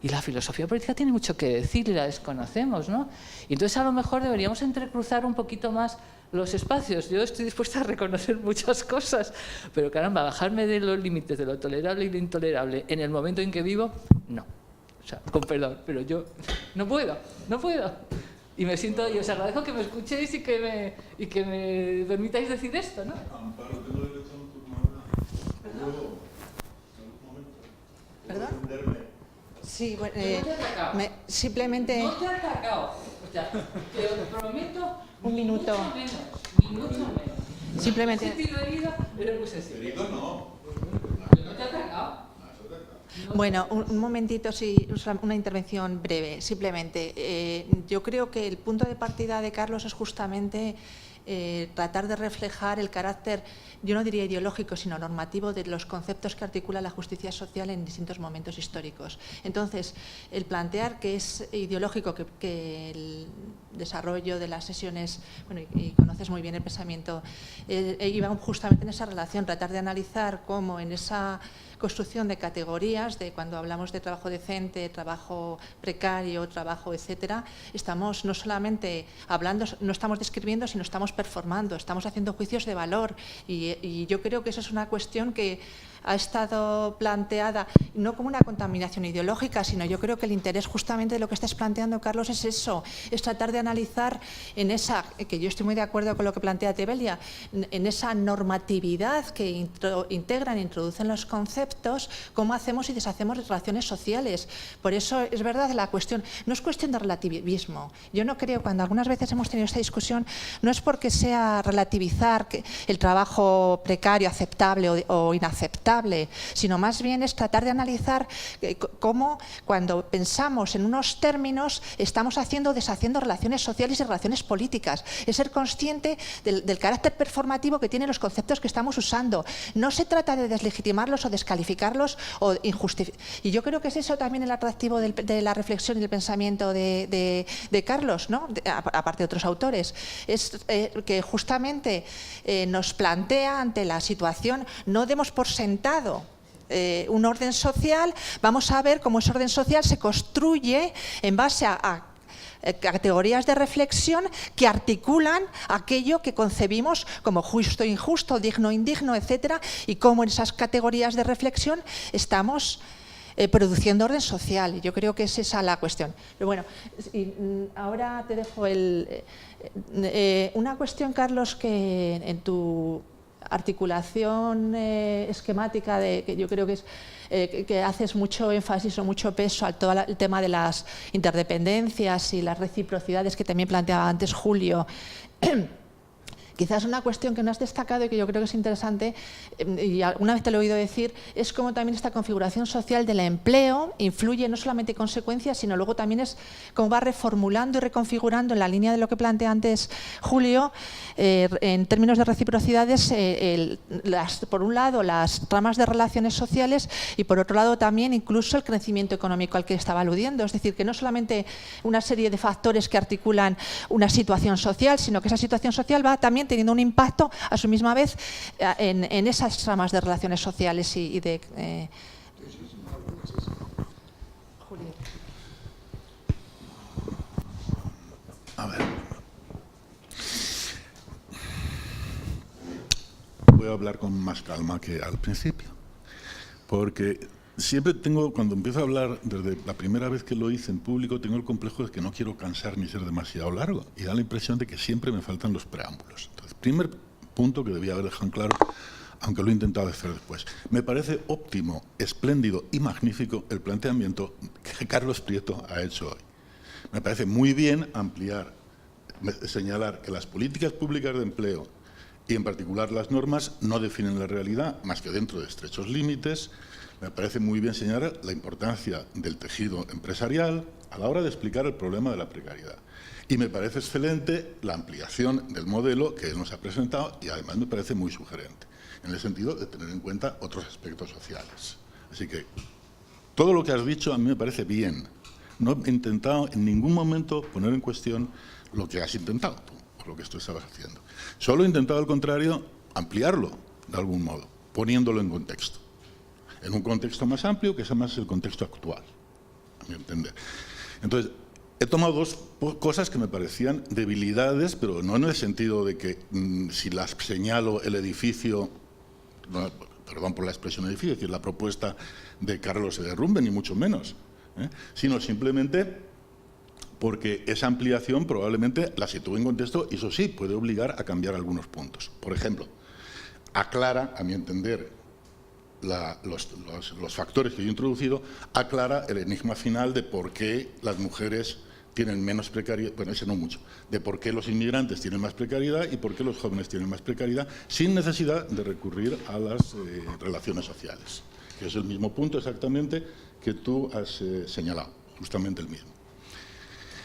Y la filosofía política tiene mucho que decir y la desconocemos, ¿no? Y entonces a lo mejor deberíamos entrecruzar un poquito más los espacios. Yo estoy dispuesta a reconocer muchas cosas, pero caramba, bajarme de los límites de lo tolerable y lo intolerable en el momento en que vivo, no. O sea, con perdón, pero yo no puedo. Y me siento, y os agradezco que me escuchéis y que me permitáis decir esto, ¿no? Amparo, tengo derecho a un turno ahora. ¿Perdón? Sí, bueno, simplemente... No te he atacado. O sea, te os prometo... Un minuto. Mucho menos. Simplemente... He sentido herida, pero muy sensible. Herido no. ¿No te he atacado? Bueno, un momentito, sí, una intervención breve. Simplemente, yo creo que el punto de partida de Carlos es justamente tratar de reflejar el carácter, yo no diría ideológico, sino normativo de los conceptos que articula la justicia social en distintos momentos históricos. Entonces, el plantear que es ideológico, que el desarrollo de las sesiones, bueno, y conoces muy bien el pensamiento, iba justamente en esa relación, tratar de analizar cómo en esa construcción de categorías, de cuando hablamos de trabajo decente, trabajo precario, trabajo, etcétera, estamos no solamente hablando, no estamos describiendo, sino estamos performando, estamos haciendo juicios de valor y yo creo que eso es una cuestión que ha estado planteada no como una contaminación ideológica, sino yo creo que el interés justamente de lo que estás planteando, Carlos, es eso, es tratar de analizar en esa, que yo estoy muy de acuerdo con lo que plantea Tebelia, en esa normatividad que integran e introducen los conceptos, cómo hacemos y deshacemos relaciones sociales. Por eso es verdad la cuestión, no es cuestión de relativismo. Yo no creo, cuando algunas veces hemos tenido esta discusión, no es porque sea relativizar el trabajo precario aceptable o inaceptable, sino más bien es tratar de analizar cómo cuando pensamos en unos términos estamos haciendo o deshaciendo relaciones sociales y relaciones políticas. Es ser consciente del carácter performativo que tienen los conceptos que estamos usando. No se trata de deslegitimarlos o descalificarlos o y yo creo que es eso también el atractivo de la reflexión y del pensamiento de Carlos, ¿no? Aparte de otros autores. Es que justamente nos plantea ante la situación, no demos por sentado un orden social, vamos a ver cómo ese orden social se construye en base a categorías de reflexión que articulan aquello que concebimos como justo e injusto, digno e indigno, etcétera, y cómo en esas categorías de reflexión estamos produciendo orden social. Yo creo que es esa la cuestión. Pero bueno, ahora te dejo una cuestión, Carlos, que en tu articulación esquemática que yo creo que es que haces mucho énfasis o mucho peso a todo el tema de las interdependencias y las reciprocidades que también planteaba antes Julio. Quizás una cuestión que no has destacado y que yo creo que es interesante, y alguna vez te lo he oído decir, es cómo también esta configuración social del empleo influye no solamente consecuencias, sino luego también es cómo va reformulando y reconfigurando en la línea de lo que plantea antes Julio, en términos de reciprocidades, por un lado las tramas de relaciones sociales y por otro lado también incluso el crecimiento económico al que estaba aludiendo. Es decir, que no solamente una serie de factores que articulan una situación social, sino que esa situación social va también teniendo un impacto a su misma vez en esas tramas de relaciones sociales y de... Julio. A ver. Voy a hablar con más calma que al principio, porque siempre tengo, cuando empiezo a hablar, desde la primera vez que lo hice en público, tengo el complejo de que no quiero cansar ni ser demasiado largo, y da la impresión de que siempre me faltan los preámbulos. Entonces, primer punto que debía haber dejado claro, aunque lo he intentado hacer después. Me parece óptimo, espléndido y magnífico el planteamiento que Carlos Prieto ha hecho hoy. Me parece muy bien ampliar señalar que las políticas públicas de empleo y en particular las normas no definen la realidad más que dentro de estrechos límites. Me parece muy bien señalar la importancia del tejido empresarial a la hora de explicar el problema de la precariedad. Y me parece excelente la ampliación del modelo que él nos ha presentado y además me parece muy sugerente, en el sentido de tener en cuenta otros aspectos sociales. Así que todo lo que has dicho a mí me parece bien. No he intentado en ningún momento poner en cuestión lo que has intentado tú, o lo que tú estabas haciendo. Solo he intentado, al contrario, ampliarlo de algún modo, poniéndolo en contexto. En un contexto más amplio, que es además el contexto actual, a mi entender. Entonces, he tomado dos cosas que me parecían debilidades, pero no en el sentido de que si las señalo el edificio, no, perdón por la expresión edificio, es decir, la propuesta de Carlos se derrumbe, ni mucho menos, sino simplemente porque esa ampliación probablemente la sitúe en contexto y eso sí, puede obligar a cambiar algunos puntos. Por ejemplo, aclara, a mi entender, los factores que yo he introducido, aclara el enigma final de por qué las mujeres tienen menos precariedad, bueno, ese no mucho, de por qué los inmigrantes tienen más precariedad y por qué los jóvenes tienen más precariedad, sin necesidad de recurrir a las relaciones sociales, que es el mismo punto exactamente que tú has señalado, justamente el mismo.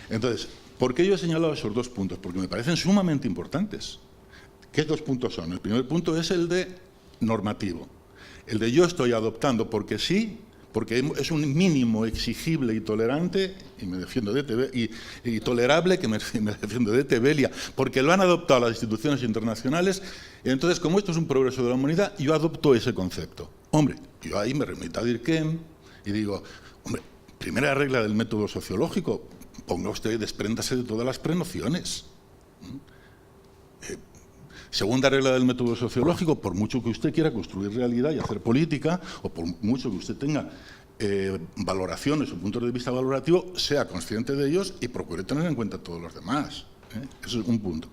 Entonces, ¿por qué yo he señalado esos dos puntos? Porque me parecen sumamente importantes. ¿Qué dos puntos son? El primer punto es el de normativo. El de yo estoy adoptando porque sí, porque es un mínimo exigible y tolerante, y me defiendo de y tolerable, que me defiendo de Tebelia, porque lo han adoptado las instituciones internacionales. Entonces, como esto es un progreso de la humanidad, yo adopto ese concepto. Hombre, yo ahí me remito a Durkheim y digo, hombre, primera regla del método sociológico, ponga usted, despréndase de todas las prenociones. Segunda regla del método sociológico, por mucho que usted quiera construir realidad y hacer política, o por mucho que usted tenga valoraciones o puntos de vista valorativo, sea consciente de ellos y procure tener en cuenta a todos los demás. Eso es un punto.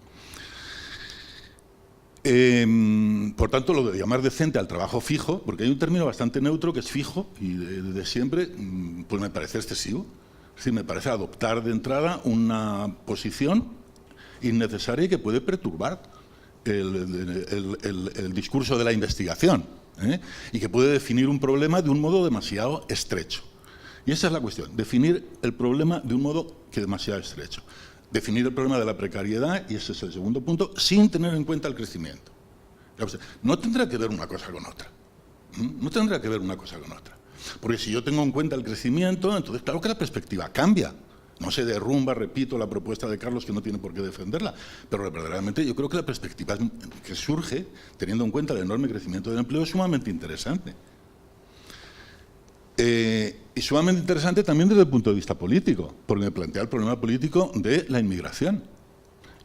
Por tanto, lo de llamar decente al trabajo fijo, porque hay un término bastante neutro que es fijo y de siempre, pues me parece excesivo. Es decir, me parece adoptar de entrada una posición innecesaria y que puede perturbar el discurso de la investigación, y que puede definir un problema de un modo demasiado estrecho. Y esa es la cuestión, definir el problema de un modo que demasiado estrecho. Definir el problema de la precariedad, y ese es el segundo punto, sin tener en cuenta el crecimiento. No tendrá que ver una cosa con otra. No tendrá que ver una cosa con otra. Porque si yo tengo en cuenta el crecimiento, entonces claro que la perspectiva cambia. No se derrumba, repito, la propuesta de Carlos, que no tiene por qué defenderla, pero verdaderamente yo creo que la perspectiva que surge, teniendo en cuenta el enorme crecimiento del empleo, es sumamente interesante. Y sumamente interesante también desde el punto de vista político, porque me plantea el problema político de la inmigración,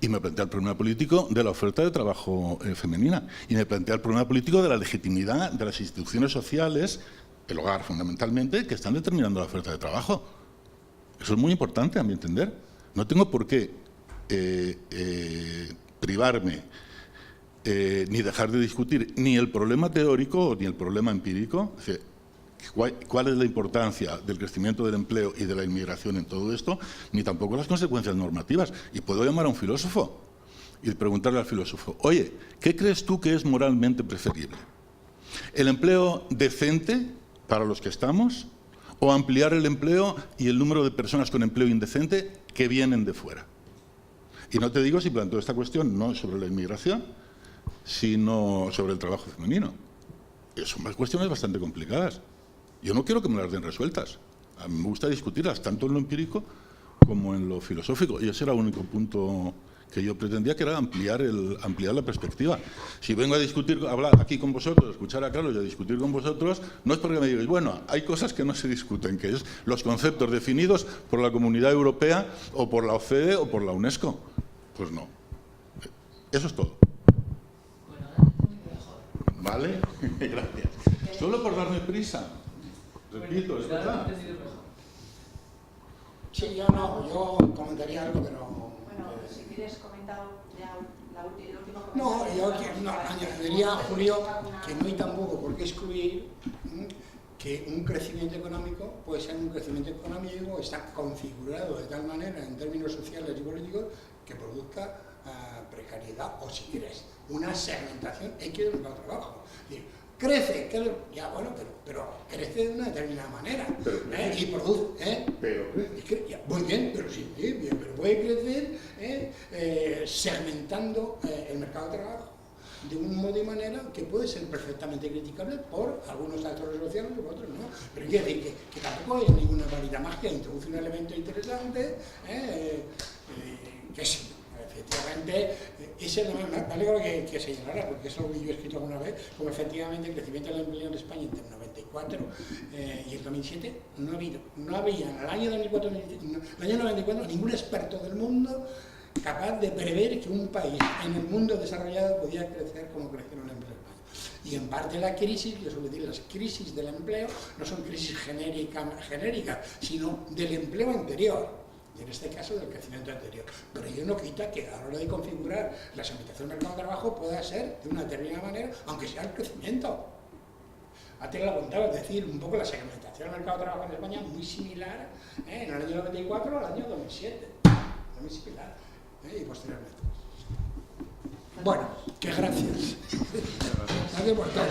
y me plantea el problema político de la oferta de trabajo femenina, y me plantea el problema político de la legitimidad de las instituciones sociales, el hogar fundamentalmente, que están determinando la oferta de trabajo. Eso es muy importante, a mi entender. No tengo por qué privarme ni dejar de discutir ni el problema teórico ni el problema empírico. Es decir, ¿cuál es la importancia del crecimiento del empleo y de la inmigración en todo esto? Ni tampoco las consecuencias normativas. Y puedo llamar a un filósofo y preguntarle al filósofo, oye, ¿qué crees tú que es moralmente preferible? ¿El empleo decente para los que estamos? ¿O ampliar el empleo y el número de personas con empleo indecente que vienen de fuera? Y no te digo si planteo esta cuestión no sobre la inmigración, sino sobre el trabajo femenino. Son cuestiones bastante complicadas. Yo no quiero que me las den resueltas. A mí me gusta discutirlas tanto en lo empírico como en lo filosófico. Y ese era el único punto que yo pretendía, que era ampliar la perspectiva. Si vengo a discutir, a hablar aquí con vosotros, a escuchar a Carlos y a discutir con vosotros, no es porque me digáis, bueno, hay cosas que no se discuten, que es los conceptos definidos por la Comunidad Europea o por la OCDE o por la UNESCO. Pues no. Eso es todo. ¿Vale? Gracias. Solo por darme prisa. Repito, es verdad. Sí, yo comentaría algo, pero... Bueno, si quieres comentar ya el último comentario. No, yo añadiría, Julio, que no hay tampoco por qué excluir que un crecimiento económico puede ser un crecimiento económico, está configurado de tal manera en términos sociales y políticos que produzca precariedad o, si quieres, una segmentación X del mercado de trabajo. Es decir, crece, ya bueno, pero crece de una determinada manera y produce. Muy bien, pero sí, bien, pero puede crecer segmentando el mercado de trabajo de un modo y manera que puede ser perfectamente criticable por algunos actores sociales y por otros no. Pero quiere decir que tampoco hay ninguna varita mágica, introduce un elemento interesante que sí. Efectivamente, ese me alegro que señalara, porque eso lo he escrito alguna vez, como efectivamente el crecimiento del empleo en España entre el 94 y el 2007 no había en el año 94 ningún experto del mundo capaz de prever que un país en el mundo desarrollado podía crecer como crecieron el empleo en España. Y en parte la crisis, yo suelo decir, las crisis del empleo no son crisis genéricas, sino del empleo anterior. Y en este caso del crecimiento anterior. Pero ello no quita que a la hora de configurar la segmentación del mercado de trabajo pueda ser de una determinada manera, aunque sea el crecimiento. Antes lo apuntaba, es decir, un poco la segmentación del mercado de trabajo en España muy similar en el año 94 al año 2007. Muy similar. Y posteriormente. Bueno, que gracias. Gracias por todo.